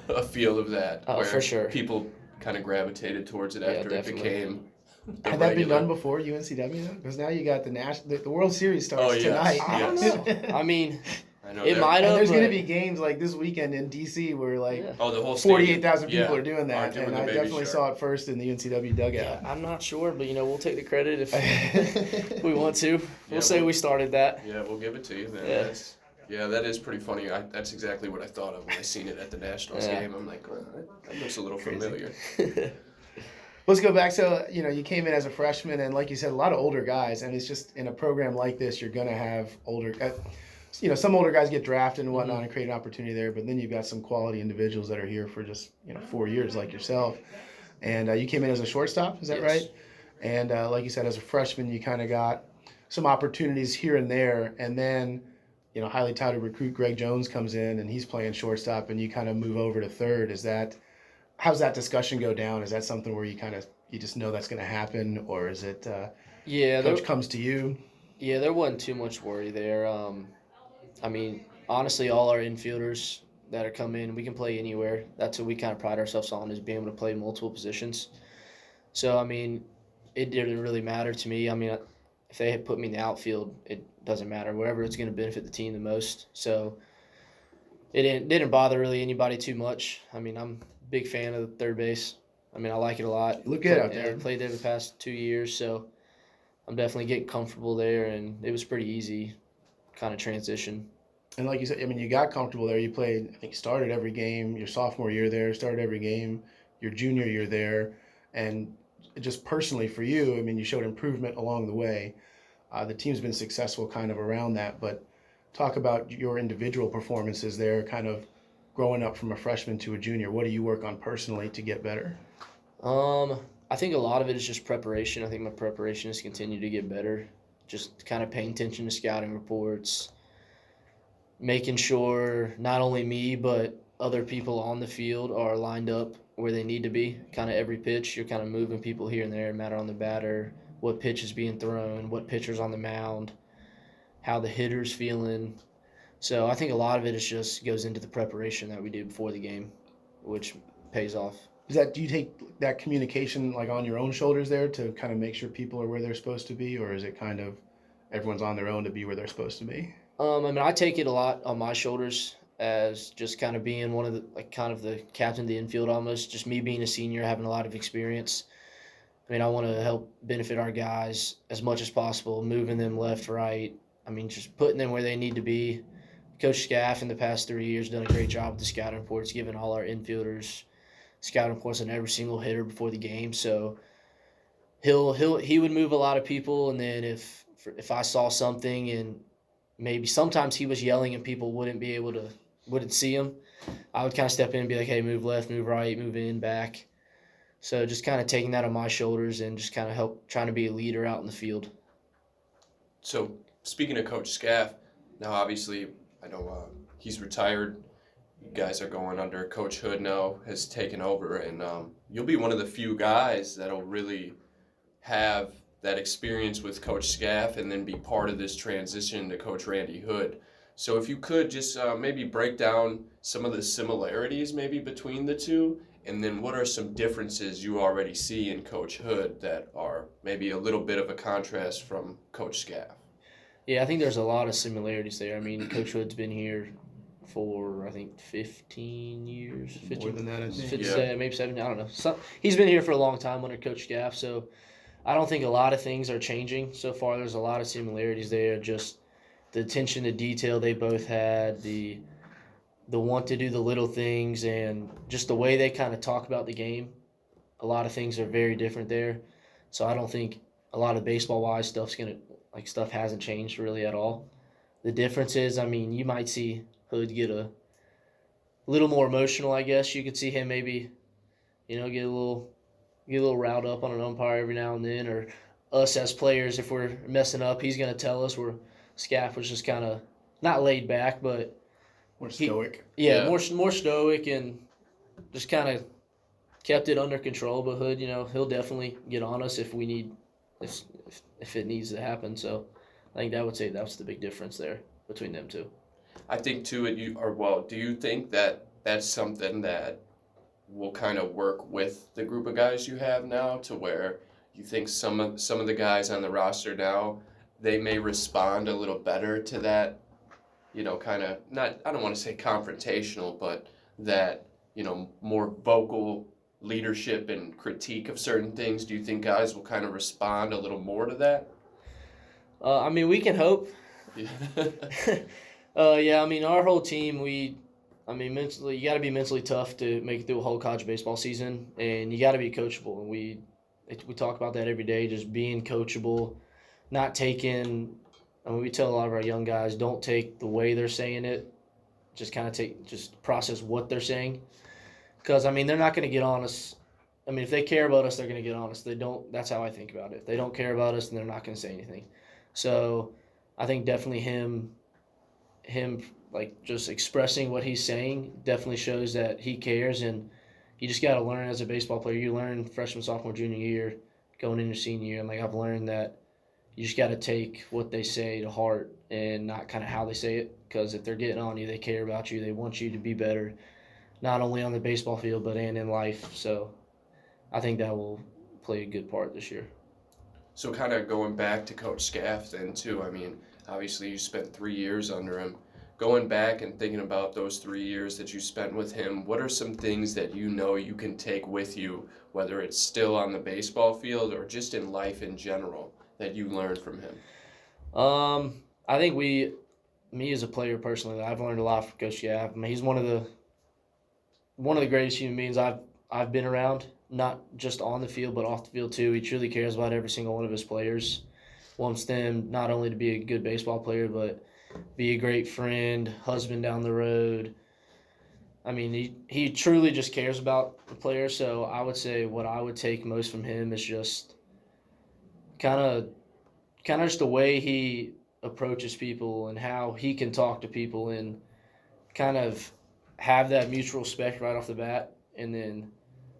a feel of that. Oh, where for sure. People kind of gravitated towards it after it definitely. became. the Had that been regular- done before UNCW, though? Because now you got the World Series starts Oh, yes. tonight. I don't know. I mean, I know it that- might And have. there's going to but- be games like this weekend in D.C. where like Yeah. Oh, the whole stadium. 48,000 people Yeah, are doing that, doing and the I Baby definitely Shark. saw it first in the UNCW dugout. I'm not sure, but we'll take the credit if we want to. We'll say we started that. Yeah, we'll give it to you then. Yeah. That is pretty funny. That's exactly what I thought of when I seen it at the Nationals Yeah. game. I'm like, well, that looks a little familiar. Let's go back. So, you came in as a freshman, and like you said, a lot of older guys, and it's just in a program like this, you're going to have older some older guys get drafted and whatnot and create an opportunity there, but then you've got some quality individuals that are here for just 4 years like yourself. And you came in as a shortstop, is that Yes. right? And like you said, as a freshman, you kind of got some opportunities here and there, and then highly touted recruit Greg Jones comes in and he's playing shortstop, and you kind of move over to third. How's that discussion go down? Is that something where you just know that's going to happen, or is it coach comes to you? Yeah, there wasn't too much worry there. I mean, honestly, all our infielders that are coming in, we can play anywhere. That's what we kind of pride ourselves on, is being able to play multiple positions. So, I mean, it didn't really matter to me. I mean, if they had put me in the outfield, it doesn't matter. Wherever it's going to benefit the team the most. So, it didn't bother really anybody too much. I mean, I'm a big fan of the third base. I mean, I like it a lot. You look good out there. I played there the past 2 years, so I'm definitely getting comfortable there, and it was pretty easy kind of transition. And like you said, I mean, you got comfortable there. You played, I think, started every game. Your sophomore year there, started every game. Your junior year there. And just personally for you, I mean, you showed improvement along the way. The team's been successful kind of around that. But talk about your individual performances there, kind of growing up from a freshman to a junior. What do you work on personally to get better? I think a lot of it is just preparation. I think my preparation has continued to get better. Just kind of paying attention to scouting reports, making sure not only me but other people on the field are lined up where they need to be. Kind of every pitch, you're kind of moving people here and there, matter on the batter, what pitch is being thrown, what pitcher's on the mound, how the hitter's feeling. So I think a lot of it just goes into the preparation that we do before the game, which pays off. Do you take that communication like on your own shoulders there to kind of make sure people are where they're supposed to be, or is it kind of everyone's on their own to be where they're supposed to be? I mean, I take it a lot on my shoulders as just kind of being one of the kind of the captain of the infield almost. Just me being a senior, having a lot of experience. I mean, I want to help benefit our guys as much as possible, moving them left, right. I mean, just putting them where they need to be. Coach Scaff in the past 3 years done a great job with the scouting reports, giving all our infielders scouting reports on every single hitter before the game. So he would move a lot of people, and then if I saw something and maybe sometimes he was yelling and people wouldn't see him. I would kind of step in and be like, hey, move left, move right, move in, back. So just kind of taking that on my shoulders and just kind of help trying to be a leader out in the field. So speaking of Coach Scaff, now obviously I know he's retired. You guys are going under Coach Hood now has taken over, and you'll be one of the few guys that'll really have that experience with Coach Scaff and then be part of this transition to Coach Randy Hood. So if you could just maybe break down some of the similarities maybe between the two, and then what are some differences you already see in Coach Hood that are maybe a little bit of a contrast from Coach Scaff? Yeah, I think there's a lot of similarities there. I mean, Coach Hood's been here for, I think, 15 years. 15, More than that, I think. 57, maybe 70, I don't know. He's been here for a long time under Coach Scaff, so I don't think a lot of things are changing so far. There's a lot of similarities there. Just the attention to detail they both had, the want to do the little things, and just the way they kind of talk about the game. A lot of things are very different there. So I don't think a lot of baseball-wise stuff hasn't changed really at all. The difference is, I mean, you might see Hood get a little more emotional, I guess. You could see him maybe, get a little riled up on an umpire every now and then, or us as players, if we're messing up, he's going to tell us. Where Scaff was just kind of not laid back, but More stoic. more stoic and just kind of kept it under control. But Hood, he'll definitely get on us if it needs to happen. So I think I would say that's the big difference there between them two. I think too, do you think that that's something that will kind of work with the group of guys you have now, to where you think some of the guys on the roster now, they may respond a little better to that, kind of, not, I don't want to say confrontational, but that, more vocal leadership and critique of certain things? Do you think guys will kind of respond a little more to that? I mean, we can hope. Yeah. I mean, our whole team, mentally, you got to be mentally tough to make it through a whole college baseball season, and you got to be coachable. And we talk about that every day, just being coachable, not taking. I mean, we tell a lot of our young guys, don't take the way they're saying it, just process what they're saying, because I mean, they're not going to get on us. I mean, if they care about us, they're going to get on us. They don't. That's how I think about it. If they don't care about us, then they're not going to say anything. So, I think definitely him like just expressing what he's saying definitely shows that he cares, and you just got to learn as a baseball player. You learn freshman, sophomore, junior year, going into senior year, and I've learned that you just got to take what they say to heart and not kind of how they say it, because if they're getting on you, they care about you. They want you to be better, not only on the baseball field but and in life. So I think that will play a good part this year. So kind of going back to Coach Scaff then too, I mean, obviously you spent 3 years under him. Going back and thinking about those 3 years that you spent with him, what are some things that you can take with you, whether it's still on the baseball field or just in life in general, that you learned from him? I think me as a player personally, I've learned a lot from Coach Scaff. I mean, he's one of the greatest human beings I've been around, not just on the field but off the field too. He truly cares about every single one of his players, wants them not only to be a good baseball player but be a great friend, husband down the road. I mean, he truly just cares about the player. So I would say what I would take most from him is just kind of just the way he approaches people and how he can talk to people and kind of have that mutual respect right off the bat, and then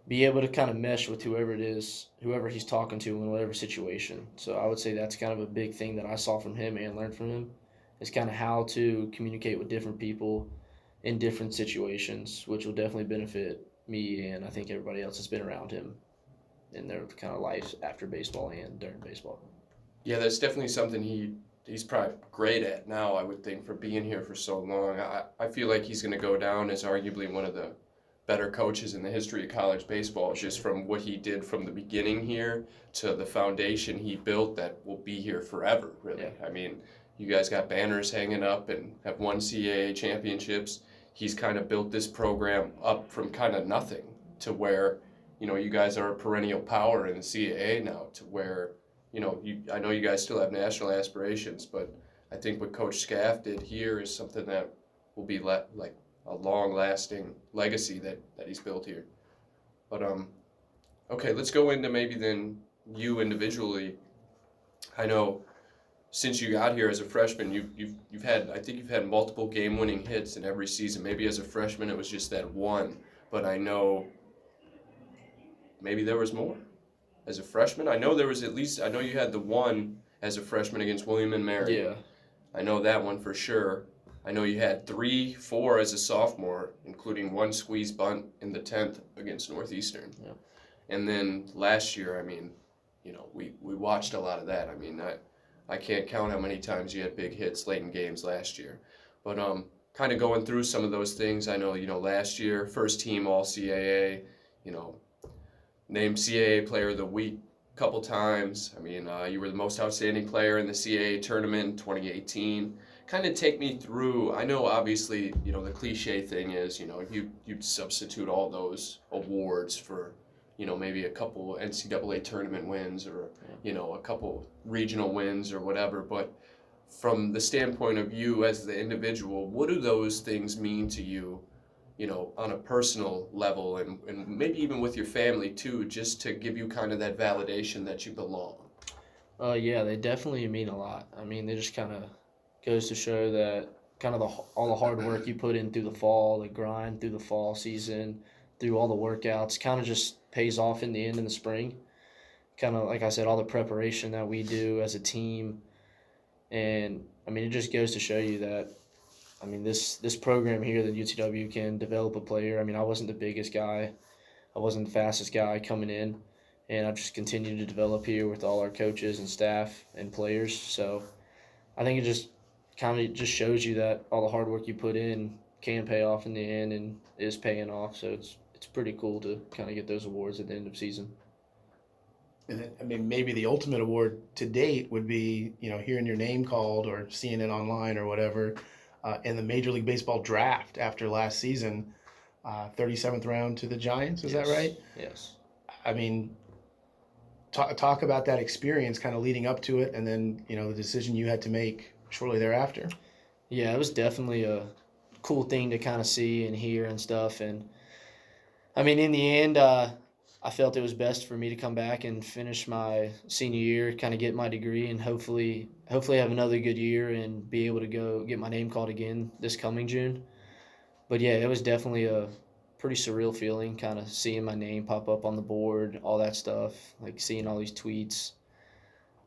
be able to kind of mesh with whoever he's talking to in whatever situation. So I would say that's kind of a big thing that I saw from him and learned from him, is kind of how to communicate with different people in different situations, which will definitely benefit me and I think everybody else that's been around him in their kind of lives after baseball and during baseball. Yeah, that's definitely something he's probably great at now, I would think, for being here for so long. I feel like he's going to go down as arguably one of the better coaches in the history of college baseball, just from what he did from the beginning here to the foundation he built that will be here forever, really. Yeah. I mean, you guys got banners hanging up and have won CAA championships. He's kind of built this program up from kind of nothing to where, you guys are a perennial power in the CAA now, to where, I know you guys still have national aspirations, but I think what Coach Scaff did here is something that will be like a long-lasting legacy that he's built here. But okay, let's go into maybe then you individually. I know since you got here as a freshman, you've had, I think you've had multiple game-winning hits in every season. Maybe as a freshman it was just that one, but I know maybe there was more. As a freshman, I know there was at least, I know you had the one as a freshman against William and Mary. Yeah. I know that one for sure. I know you had 3-4 as a sophomore, including one squeeze bunt in the 10th against Northeastern. Yeah. And then last year, I mean, you know, we watched a lot of that. I mean, I can't count how many times you had big hits late in games last year. But kind of going through some of those things, I know, you know, last year, first team All-CAA, you know, named CAA Player of the Week a couple times. I mean, you were the most outstanding player in the CAA tournament in 2018. Kind of take me through, I know obviously, you know, the cliche thing is, you know, you'd substitute all those awards for, you know, maybe a couple NCAA tournament wins or, you know, a couple regional wins or whatever. But from the standpoint of you as the individual, what do those things mean to you, you know, on a personal level and maybe even with your family too, just to give you kind of that validation that you belong? Yeah, they definitely mean a lot. I mean, they just kind of goes to show that kind of all the hard work you put in through the fall, the grind through the fall season, through all the workouts, kind of just pays off in the end in the spring. Kind of, like I said, all the preparation that we do as a team. And, I mean, it just goes to show you that, I mean, this program here, the UNCW, can develop a player. I mean, I wasn't the biggest guy. I wasn't the fastest guy coming in. And I've just continued to develop here with all our coaches and staff and players. So I think it just kind of just shows you that all the hard work you put in can pay off in the end and is paying off. So it's pretty cool to kind of get those awards at the end of season. And then, I mean, maybe the ultimate award to date would be, you know, hearing your name called or seeing it online or whatever in the Major League Baseball draft after last season, 37th round to the Giants. Is that right? Yes. I mean, talk about that experience kind of leading up to it and then, you know, the decision you had to make shortly thereafter. Yeah, it was definitely a cool thing to kind of see and hear and stuff. And, I mean, in the end, I felt it was best for me to come back and finish my senior year, kind of get my degree, and hopefully have another good year and be able to go get my name called again this coming June. But, yeah, it was definitely a pretty surreal feeling, kind of seeing my name pop up on the board, all that stuff, like seeing all these tweets.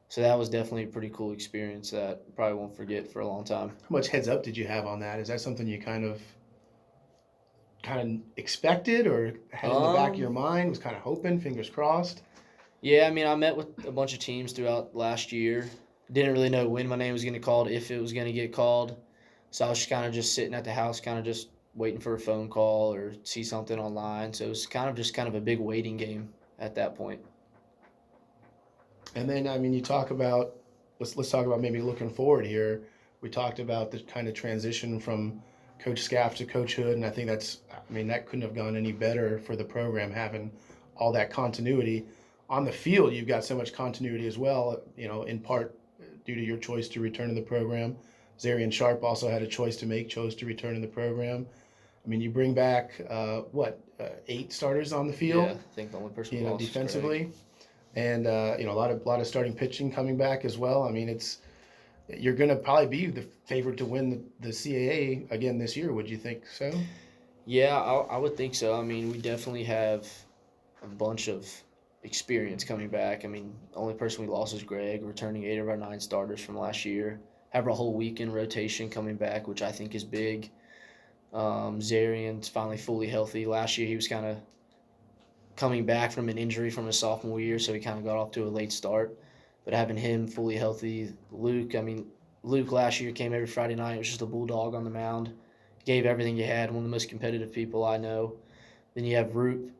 So that was definitely a pretty cool experience that I probably won't forget for a long time. How much heads up did you have on that? Is that something you kind of expected or had in the back of your mind, was kind of hoping, fingers crossed? Yeah, I mean, I met with a bunch of teams throughout last year. Didn't really know when my name was going to get called, if it was going to get called. So I was kind of just sitting at the house, kind of just waiting for a phone call or see something online. So it was kind of a big waiting game at that point. And then, I mean, you talk about, let's talk about maybe looking forward here. We talked about the kind of transition from Coach Scaff to Coach Hood, and I think that couldn't have gone any better for the program, having all that continuity. On the field, you've got so much continuity as well, you know, in part due to your choice to return to the program. Zarian Sharp also had a choice to make, chose to return to the program. I mean, you bring back, 8 starters on the field? Yeah, I think the only person You know, lost is defensively. Greg. And, you know, a lot of starting pitching coming back as well. I mean, you're going to probably be the favorite to win the CAA again this year. Would you think so? Yeah, I would think so. I mean, we definitely have a bunch of experience coming back. I mean, the only person we lost is Greg, returning 8 of our 9 starters from last year. Have a whole weekend rotation coming back, which I think is big. Zarian's finally fully healthy. Last year he was kind of coming back from an injury from his sophomore year, so he kind of got off to a late start. But having him fully healthy, Luke last year came every Friday night. It was just a bulldog on the mound. Gave everything he had, one of the most competitive people I know. Then you have Roop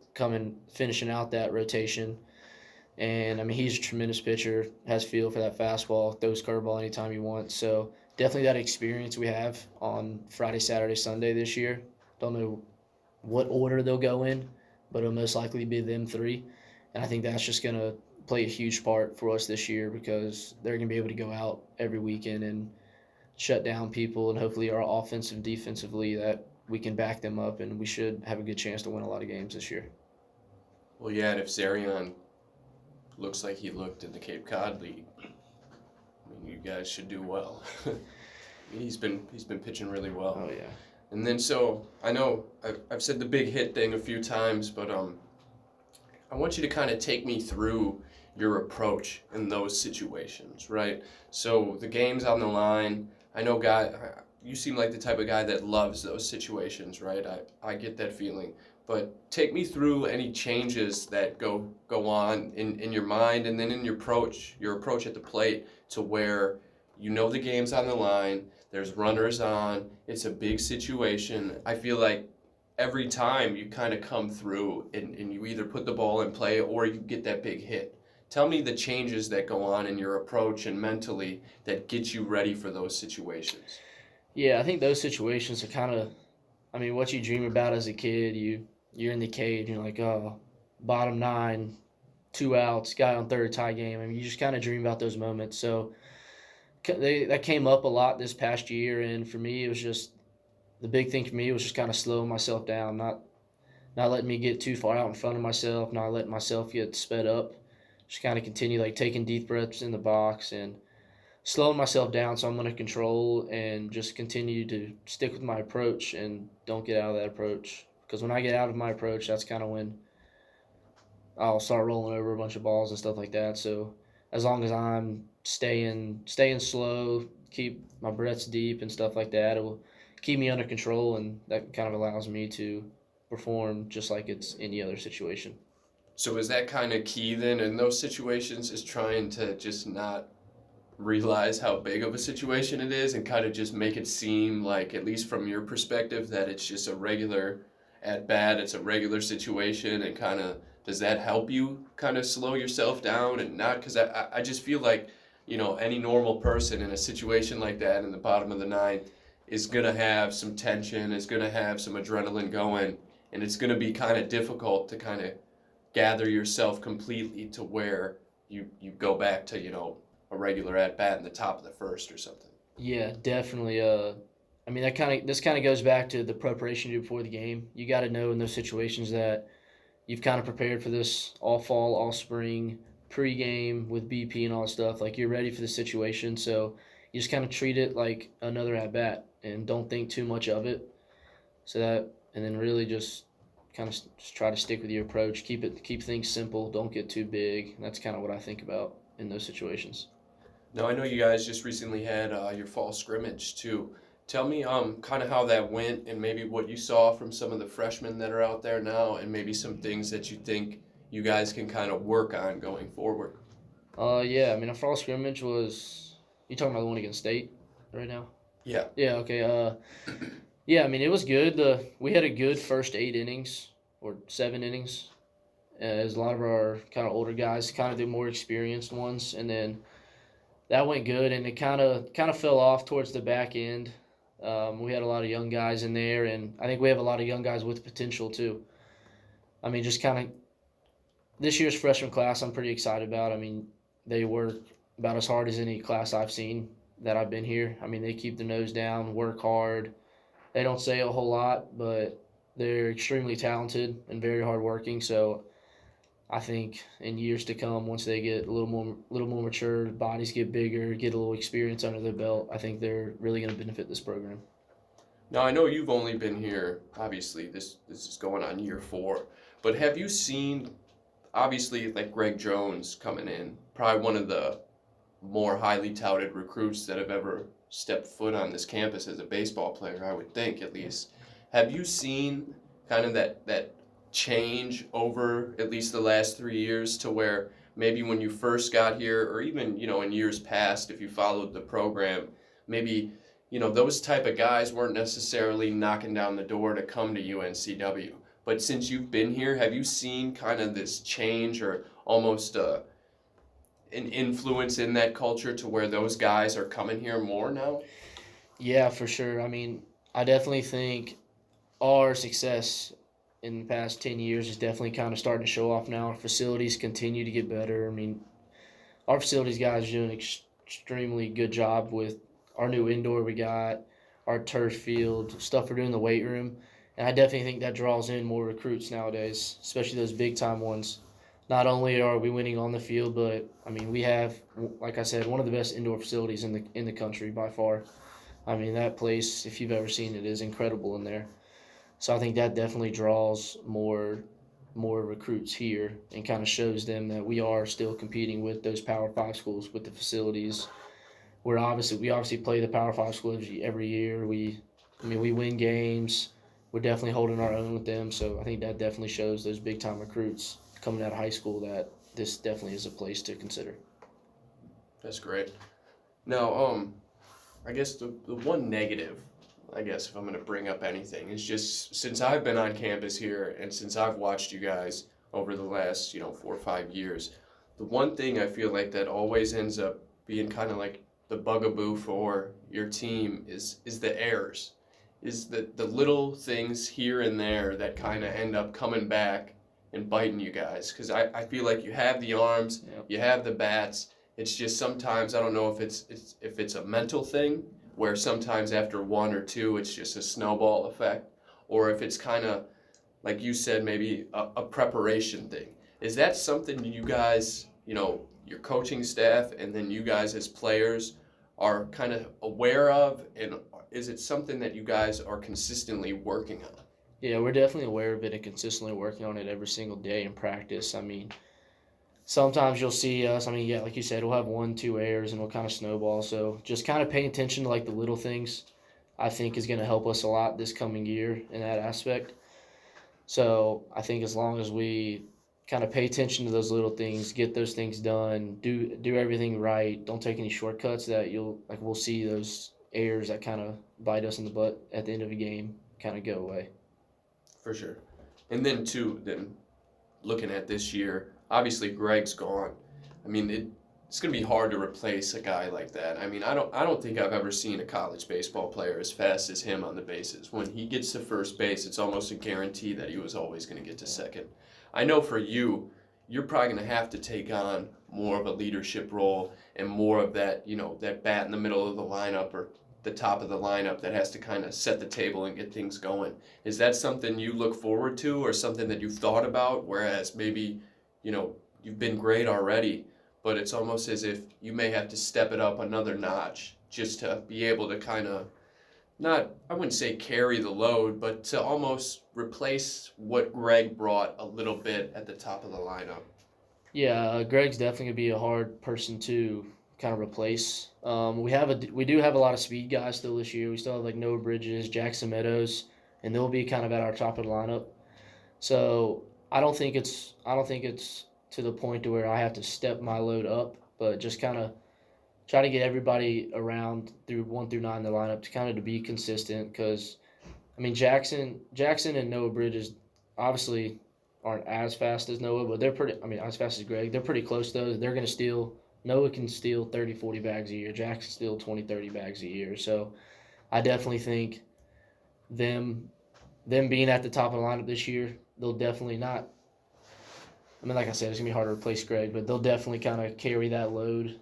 finishing out that rotation. And, I mean, he's a tremendous pitcher, has feel for that fastball, throws curveball anytime he wants. So definitely that experience we have on Friday, Saturday, Sunday this year. Don't know what order they'll go in, but it'll most likely be them 3. And I think that's just going to play a huge part for us this year because they're going to be able to go out every weekend and shut down people, and hopefully our offensive, defensively, that we can back them up, and we should have a good chance to win a lot of games this year. Well, yeah, and if Zarion looks like he looked in the Cape Cod League, I mean, you guys should do well. I mean, he's been pitching really well. Oh, yeah. And then, so I know I've said the big hit thing a few times, but I want you to kind of take me through your approach in those situations, right? So the game's on the line. I know, you seem like the type of guy that loves those situations, right? I get that feeling. But take me through any changes that go on in your mind, and then in your approach at the plate, to where you know the game's on the line, there's runners on, it's a big situation. I feel like every time you kind of come through and you either put the ball in play or you get that big hit. Tell me the changes that go on in your approach and mentally that get you ready for those situations. Yeah, I think those situations are kind of, I mean, what you dream about as a kid. You're in the cage, and you're like, oh, bottom 9, 2 outs, guy on third, tie game. I mean, you just kind of dream about those moments. So that came up a lot this past year, and for me, it was just, the big thing for me was just kind of slowing myself down, not letting me get too far out in front of myself, not letting myself get sped up. Just kind of continue, like, taking deep breaths in the box and slowing myself down so I'm under control, and just continue to stick with my approach and don't get out of that approach. Because when I get out of my approach, that's kind of when I'll start rolling over a bunch of balls and stuff like that. So as long as I'm staying slow, keep my breaths deep and stuff like that, it will keep me under control, and that kind of allows me to perform just like it's any other situation. So is that kind of key then in those situations, is trying to just not realize how big of a situation it is and kind of just make it seem like, at least from your perspective, that it's just a regular at bat, it's a regular situation, and kind of, does that help you kind of slow yourself down and not, because I just feel like, you know, any normal person in a situation like that in the bottom of the ninth is going to have some tension, is going to have some adrenaline going, and it's going to be kind of difficult to kind of gather yourself completely to where you go back to, you know, a regular at bat in the top of the first or something. Yeah, definitely. I mean, this kind of goes back to the preparation you do before the game. You got to know in those situations that you've kind of prepared for this all fall, all spring, pregame with BP and all that stuff. Like, you're ready for the situation, so you just kind of treat it like another at bat and don't think too much of it. And then really just kind of just try to stick with your approach. Keep things simple. Don't get too big. That's kind of what I think about in those situations. Now, I know you guys just recently had your fall scrimmage too. Tell me kind of how that went, and maybe what you saw from some of the freshmen that are out there now, and maybe some things that you think you guys can kind of work on going forward. Yeah, I mean, our fall scrimmage was, you talking about the one against State right now? Yeah. Yeah, okay. Yeah, I mean, it was good. We had a good first 8 innings or 7 innings. As a lot of our kind of older guys, kind of the more experienced ones, and then that went good, and it kind of fell off towards the back end. We had a lot of young guys in there, and I think we have a lot of young guys with potential too. I mean, just kind of this year's freshman class, I'm pretty excited about. I mean, they work about as hard as any class I've seen that I've been here. I mean, they keep the nose down, work hard. They don't say a whole lot, but they're extremely talented and very hardworking. So I think in years to come, once they get a little more mature, bodies get bigger, get a little experience under their belt, I think they're really going to benefit this program. Now, I know you've only been here, obviously, this is going on year 4, but have you seen, obviously, like Greg Jones coming in, probably one of the more highly touted recruits that have ever stepped foot on this campus as a baseball player, I would think, at least. Have you seen kind of that change over at least the last 3 years, to where maybe when you first got here, or even, you know, in years past, if you followed the program, maybe, you know, those type of guys weren't necessarily knocking down the door to come to UNCW. But since you've been here, have you seen kind of this change, or almost an influence in that culture, to where those guys are coming here more now? Yeah, for sure. I mean, I definitely think our success in the past 10 years is definitely kind of starting to show off now. Our facilities continue to get better. I mean, our facilities guys are doing an extremely good job with our new indoor we got, our turf field, stuff we're doing in the weight room. And I definitely think that draws in more recruits nowadays, especially those big-time ones. Not only are we winning on the field, but, I mean, we have, like I said, one of the best indoor facilities in the country by far. I mean, that place, if you've ever seen it, is incredible in there. So I think that definitely draws more recruits here and kind of shows them that we are still competing with those Power 5 schools with the facilities. We obviously play the Power 5 schools every year. We win games. We're definitely holding our own with them. So I think that definitely shows those big time recruits coming out of high school that this definitely is a place to consider. That's great. Now, I guess the one negative, I guess, if I'm going to bring up anything, is just since I've been on campus here and since I've watched you guys over the last, 4 or 5 years, the one thing I feel like that always ends up being kind of like the bugaboo for your team is the errors, is the little things here and there that kind of end up coming back and biting you guys. Because I feel like you have the arms, you have the bats. It's just sometimes, I don't know if it's a mental thing, where sometimes after 1 or 2, it's just a snowball effect, or if it's kind of, like you said, maybe a preparation thing. Is that something you guys, your coaching staff and then you guys as players are kind of aware of, and is it something that you guys are consistently working on? Yeah, we're definitely aware of it and consistently working on it every single day in practice. I mean, sometimes you'll see us, like you said, we'll have 1, 2 errors and we'll kind of snowball. So just kind of paying attention to like the little things, I think is going to help us a lot this coming year in that aspect. So I think as long as we kind of pay attention to those little things, get those things done, do everything right, don't take any shortcuts, that we'll see those errors that kind of bite us in the butt at the end of a game kind of go away. For sure. And then looking at this year, obviously Greg's gone. I mean, it's going to be hard to replace a guy like that. I mean, I don't think I've ever seen a college baseball player as fast as him on the bases. When he gets to first base, it's almost a guarantee that he was always going to get to second. I know for you, you're probably going to have to take on more of a leadership role and more of that, that bat in the middle of the lineup or the top of the lineup that has to kind of set the table and get things going. Is that something you look forward to, or something that you've thought about, whereas maybe, you've been great already, but it's almost as if you may have to step it up another notch just to be able to kind of I wouldn't say carry the load, but to almost replace what Greg brought a little bit at the top of the lineup? Yeah, Greg's definitely going to be a hard person to kind of replace. We do have a lot of speed guys still this year. We still have like Noah Bridges, Jackson Meadows, and they'll be kind of at our top of the lineup. So I don't think it's to the point to where I have to step my load up, but just kind of try to get everybody around through 1 through 9 in the lineup to kind of to be consistent. Because I mean, Jackson and Noah Bridges obviously aren't as fast as Noah, but they're pretty. I mean, as fast as Greg. They're pretty close though. They're going to steal. Noah can steal 30, 40 bags a year. Jack can steal 20, 30 bags a year. So I definitely think them being at the top of the lineup this year, they'll definitely not. I mean, like I said, it's going to be hard to replace Greg, but they'll definitely kind of carry that load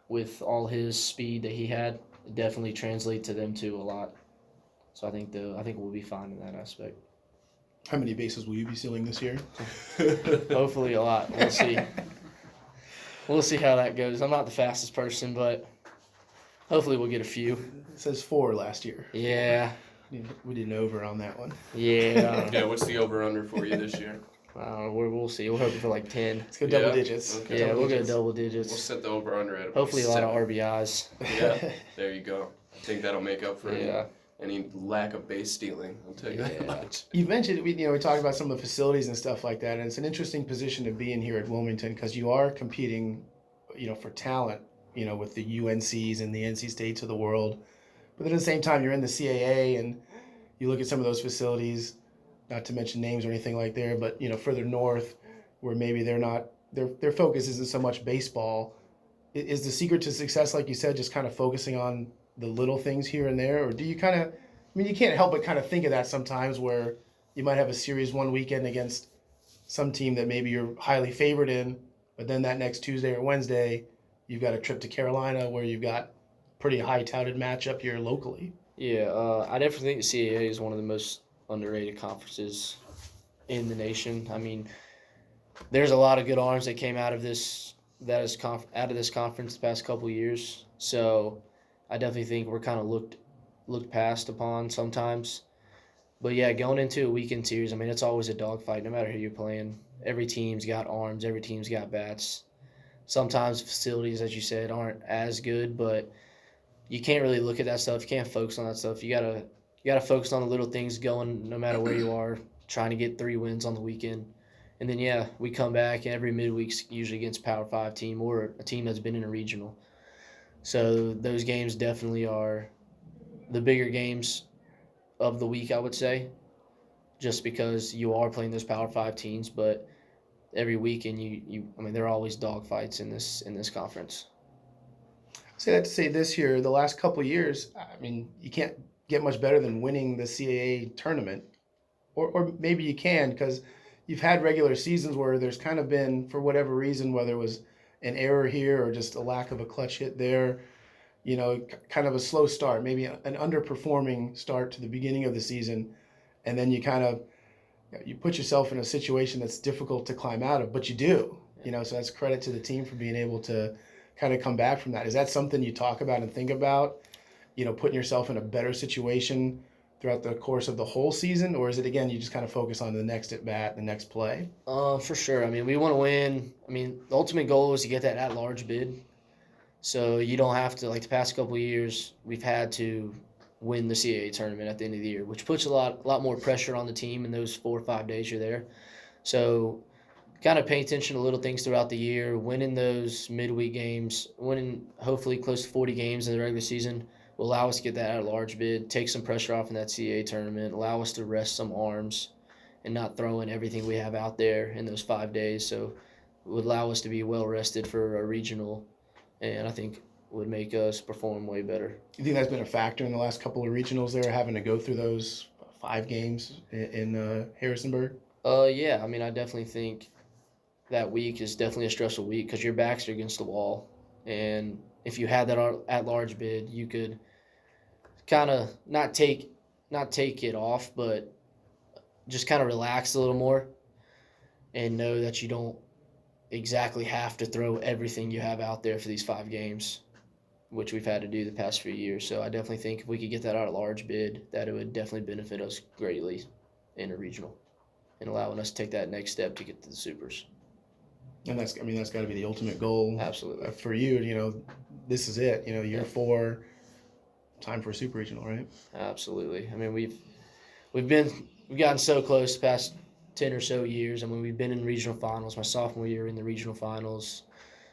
with all his speed that he had. It definitely translate to them too a lot. So I think we'll be fine in that aspect. How many bases will you be stealing this year? Hopefully a lot. We'll see. We'll see how that goes. I'm not the fastest person, but hopefully we'll get a few. It says 4 last year. Yeah. We did an over on that one. Yeah. Yeah, what's the over-under for you this year? We'll see. We're hoping for like 10. Let's go double digits. Okay. Yeah, we'll go digits. double digits. We'll set the over-under at about Hopefully a lot 7. of RBIs. Yeah, there you go. I think that'll make up for Yeah. any lack of base stealing. I'll tell you that Yeah. much. You mentioned, we talked about some of the facilities and stuff like that, and it's an interesting position to be in here at Wilmington because you are competing, for talent, with the UNCs and the NC States of the world. But then at the same time, you're in the CAA, and you look at some of those facilities, not to mention names or anything like there, but, further north, where maybe they're not, their focus isn't so much baseball. Is the secret to success, like you said, just kind of focusing on the little things here and there? Or do you kind of, you can't help but kind of think of that sometimes, where you might have a series one weekend against some team that maybe you're highly favored in, but then that next Tuesday or Wednesday, you've got a trip to Carolina where you've got pretty high touted matchup here locally. Yeah, I definitely think the CAA is one of the most underrated conferences in the nation. I mean, there's a lot of good arms that came out of this out of this conference the past couple of years. So I definitely think we're kind of looked past upon sometimes. But yeah, going into a weekend series, I mean, it's always a dogfight no matter who you're playing. Every team's got arms, every team's got bats. Sometimes facilities, as you said, aren't as good, but you can't really look at that stuff. You can't focus on that stuff. You gotta focus on the little things going no matter where you are, trying to get 3 wins on the weekend. And then yeah, we come back and every midweek's usually against a Power 5 team or a team that's been in a regional. So those games definitely are the bigger games of the week, I would say, just because you are playing those Power 5 teams, but every weekend I mean, there are always dogfights in this conference. Say that to say this year, the last couple of years, I mean, you can't get much better than winning the CAA tournament. Or maybe you can, because you've had regular seasons where there's kind of been, for whatever reason, whether it was an error here or just a lack of a clutch hit there, kind of a slow start, maybe an underperforming start to the beginning of the season. And then you kind of, you put yourself in a situation that's difficult to climb out of, but you do, so that's credit to the team for being able to kind of come back from that. Is that something you talk about and think about, putting yourself in a better situation throughout the course of the whole season? Or is it, again, you just kind of focus on the next at bat, the next play? For sure. I mean, we want to win. I mean, the ultimate goal is to get that at-large bid. So you don't have to, like the past couple of years, we've had to win the CAA tournament at the end of the year, which puts a lot more pressure on the team in those 4 or 5 days you're there. So kind of pay attention to little things throughout the year, winning those midweek games, winning hopefully close to 40 games in the regular season will allow us to get that at-large bid, take some pressure off in that CAA tournament, allow us to rest some arms and not throw in everything we have out there in those 5 days. So it would allow us to be well-rested for a regional, and I think would make us perform way better. You think that's been a factor in the last couple of regionals there, having to go through those 5 games in Harrisonburg? Yeah, I mean, I definitely think that week is definitely a stressful week because your backs are against the wall. And if you had that at-large bid, you could kind of not take it off, but just kind of relax a little more and know that you don't exactly have to throw everything you have out there for these 5 games, which we've had to do the past few years. So I definitely think if we could get that at-large bid, that it would definitely benefit us greatly in a regional and allowing us to take that next step to get to the Supers. And that's got to be the ultimate goal. Absolutely. For you, this is it. Year 4, time for a super regional, right? Absolutely. I mean, we've gotten so close the past 10 or so years. I mean, we've been in regional finals. My sophomore year in the regional finals.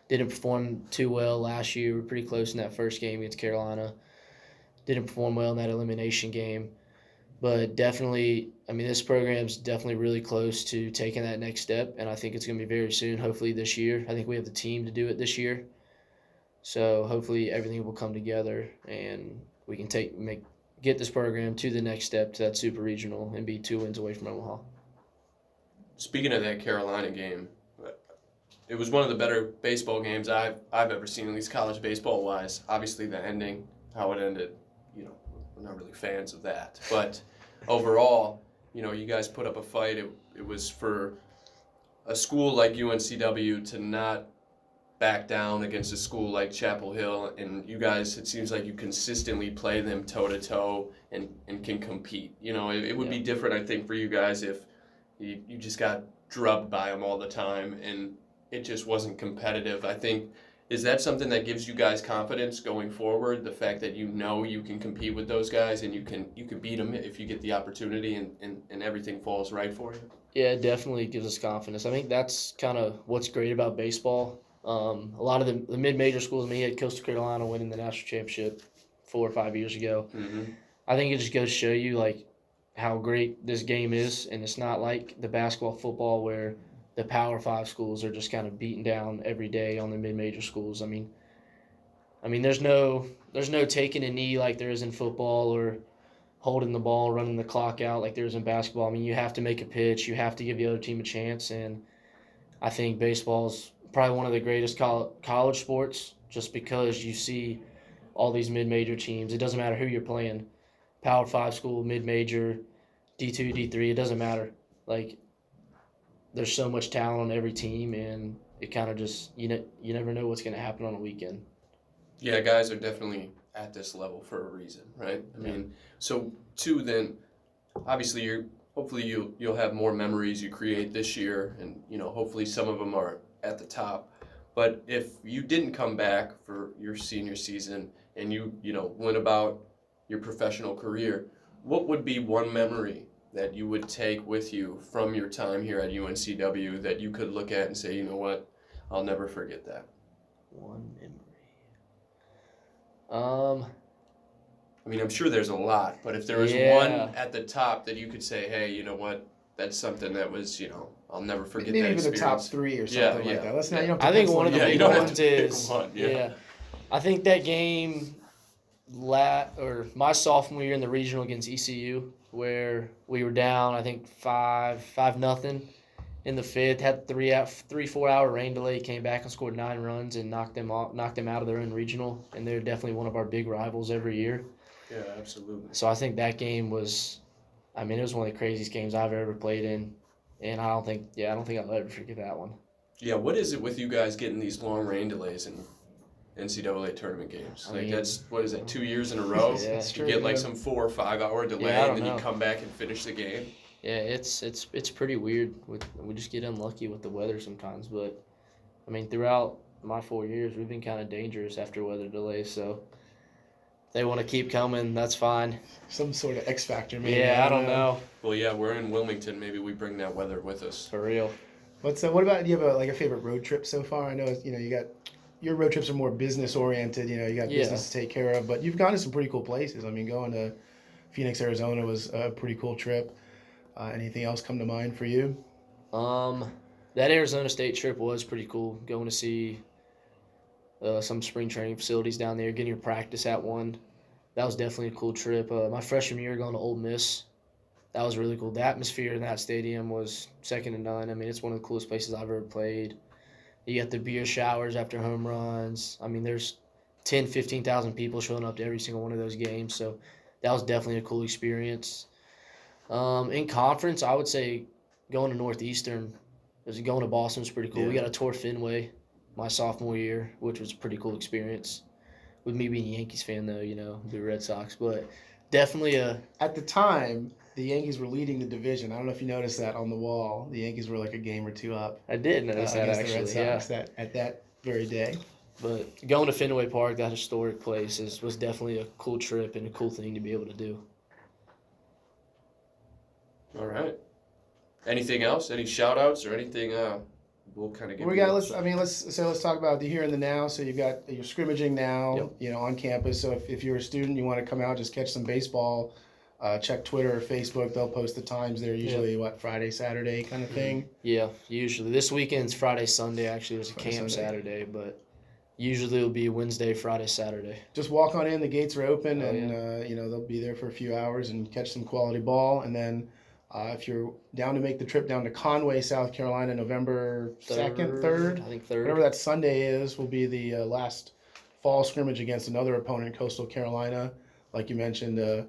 Didn't perform too well last year. We were pretty close in that first game against Carolina. Didn't perform well in that elimination game. But definitely, I mean, this program's definitely really close to taking that next step, and I think it's going to be very soon, hopefully this year. I think we have the team to do it this year. So hopefully everything will come together, and we can get this program to the next step, to that super regional, and be 2 wins away from Omaha. Speaking of that Carolina game, it was one of the better baseball games I've ever seen, at least college baseball-wise. Obviously, the ending, how it ended, we're not really fans of that. But overall, you guys put up a fight. It was for a school like UNCW to not back down against a school like Chapel Hill, and you guys, it seems like you consistently play them toe-to-toe and can compete. It would be different, I think, for you guys if you just got drubbed by them all the time and it just wasn't competitive. I think, is that something that gives you guys confidence going forward, the fact that you can compete with those guys and you can beat them if you get the opportunity and everything falls right for you? Yeah, it definitely gives us confidence. I think that's kind of what's great about baseball. A lot of the mid-major schools, we had Coastal Carolina winning the national championship 4 or 5 years ago. Mm-hmm. I think it just goes to show you how great this game is, and it's not like the basketball, football where the Power 5 schools are just kind of beating down every day on the mid-major schools. I mean, there's no taking a knee like there is in football or holding the ball, running the clock out like there is in basketball. I mean, you have to make a pitch, you have to give the other team a chance, and I think baseball is probably one of the greatest college sports just because you see all these mid-major teams. It doesn't matter who you're playing. Power 5 school, mid-major, D2, D3, it doesn't matter. Like, there's so much talent on every team, and it kind of just, you never know what's going to happen on a weekend. Yeah, guys are definitely at this level for a reason, right? I mean, so too, then obviously hopefully you'll have more memories you create this year, and hopefully some of them are at the top. But if you didn't come back for your senior season and you went about your professional career, what would be one memory that you would take with you from your time here at UNCW that you could look at and say, you know what, I'll never forget that? One memory. I mean, I'm sure there's a lot, but if there was one at the top that you could say, hey, you know what, that's something that was, I'll never forget Maybe that even the top experience. 3 or something like that. Let's not. You don't have I to think pencil one of it the in. big you don't have ones to pick is one, I think that game or my sophomore year in the regional against ECU, where we were down, I think 5-0 in the 5th, had 3-4 hour rain delay, came back and scored 9 runs and knocked them out of their own regional, and they're definitely one of our big rivals every year. Yeah, absolutely. So I think that game was, it was one of the craziest games I've ever played in, and I don't think I'll ever forget that one. Yeah, what is it with you guys getting these long rain delays in NCAA tournament games? Like, that's, what is it, 2 years in a row? Yeah, that's you get like some 4 or 5 hour delay, Yeah, I and don't then know. you come back and finish the game. Yeah, it's pretty weird. We just get unlucky with the weather sometimes, but throughout my 4 years, we've been kind of dangerous after weather delays. So if they want to keep coming, that's fine. Some sort of X factor, maybe. Yeah, I don't know. Well, yeah, we're in Wilmington. Maybe we bring that weather with us. For real. What about, do you have a favorite road trip so far? I know you got your road trips are more business oriented. You got business to take care of, but you've gone to some pretty cool places. Going to Phoenix, Arizona was a pretty cool trip. Anything else come to mind for you? That Arizona State trip was pretty cool. Going to see some spring training facilities down there, getting your practice at one. That was definitely a cool trip. My freshman year going to Ole Miss, that was really cool. The atmosphere in that stadium was second to none. It's one of the coolest places I've ever played. You get the beer showers after home runs. There's 10,000, 15,000 people showing up to every single one of those games. So that was definitely a cool experience. In conference, I would say going to Northeastern, going to Boston was pretty cool. Yeah. We got to tour Fenway my sophomore year, which was a pretty cool experience. With me being a Yankees fan, though, the Red Sox. But definitely At the time, the Yankees were leading the division. I don't know if you noticed that on the wall. The Yankees were like a game or 2 up. I did notice that, against actually, the Red Sox at that very day. But going to Fenway Park, that historic place, was definitely a cool trip and a cool thing to be able to do. All right. Anything else? Any shout outs or anything? We'll kind of get. Let's talk about the here and the now. So you're scrimmaging now, Yep. on campus. So if you're a student, you want to come out, just catch some baseball. Check Twitter or Facebook. They'll post the times there. Usually, Friday, Saturday kind of thing. Yeah, usually. This weekend's Friday, Sunday. Actually, there's a Friday, camp Sunday. Saturday, but usually it'll be Wednesday, Friday, Saturday. Just walk on in. The gates are open, Oh, and they'll be there for a few hours and catch some quality ball. And then, if you're down to make the trip down to Conway, South Carolina, November 2nd, 3rd, I think 3rd. whatever that Sunday is, will be the last fall scrimmage against another opponent, Coastal Carolina. Like you mentioned,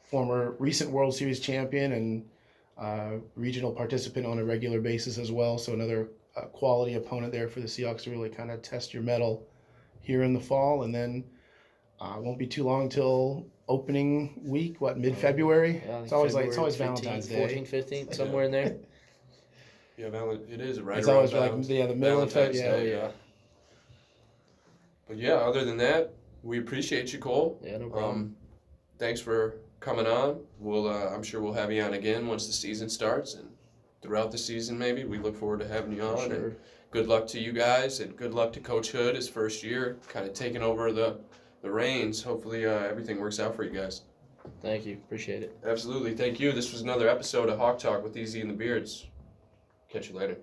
former recent World Series champion and regional participant on a regular basis as well. So another quality opponent there for the Seahawks to really kind of test your mettle here in the fall. And then won't be too long till opening week, mid-February? Yeah, I It's think always February always 15th, Valentine's Day. 14th, 15th, somewhere in there. Yeah, it is right It's around always Valentine's- the middle of Valentine's February. Day, yeah. But yeah, other than that, we appreciate you, Cole. Yeah, no problem. Thanks for coming on. I'm sure we'll have you on again once the season starts, and throughout the season maybe. We look forward to having you on. For sure. And good luck to you guys, and good luck to Coach Hood, his first year, kind of taking over the reins. Hopefully everything works out for you guys. Thank you. Appreciate it. Absolutely. Thank you. This was another episode of Hawktalk with Easy and the Beards. Catch you later.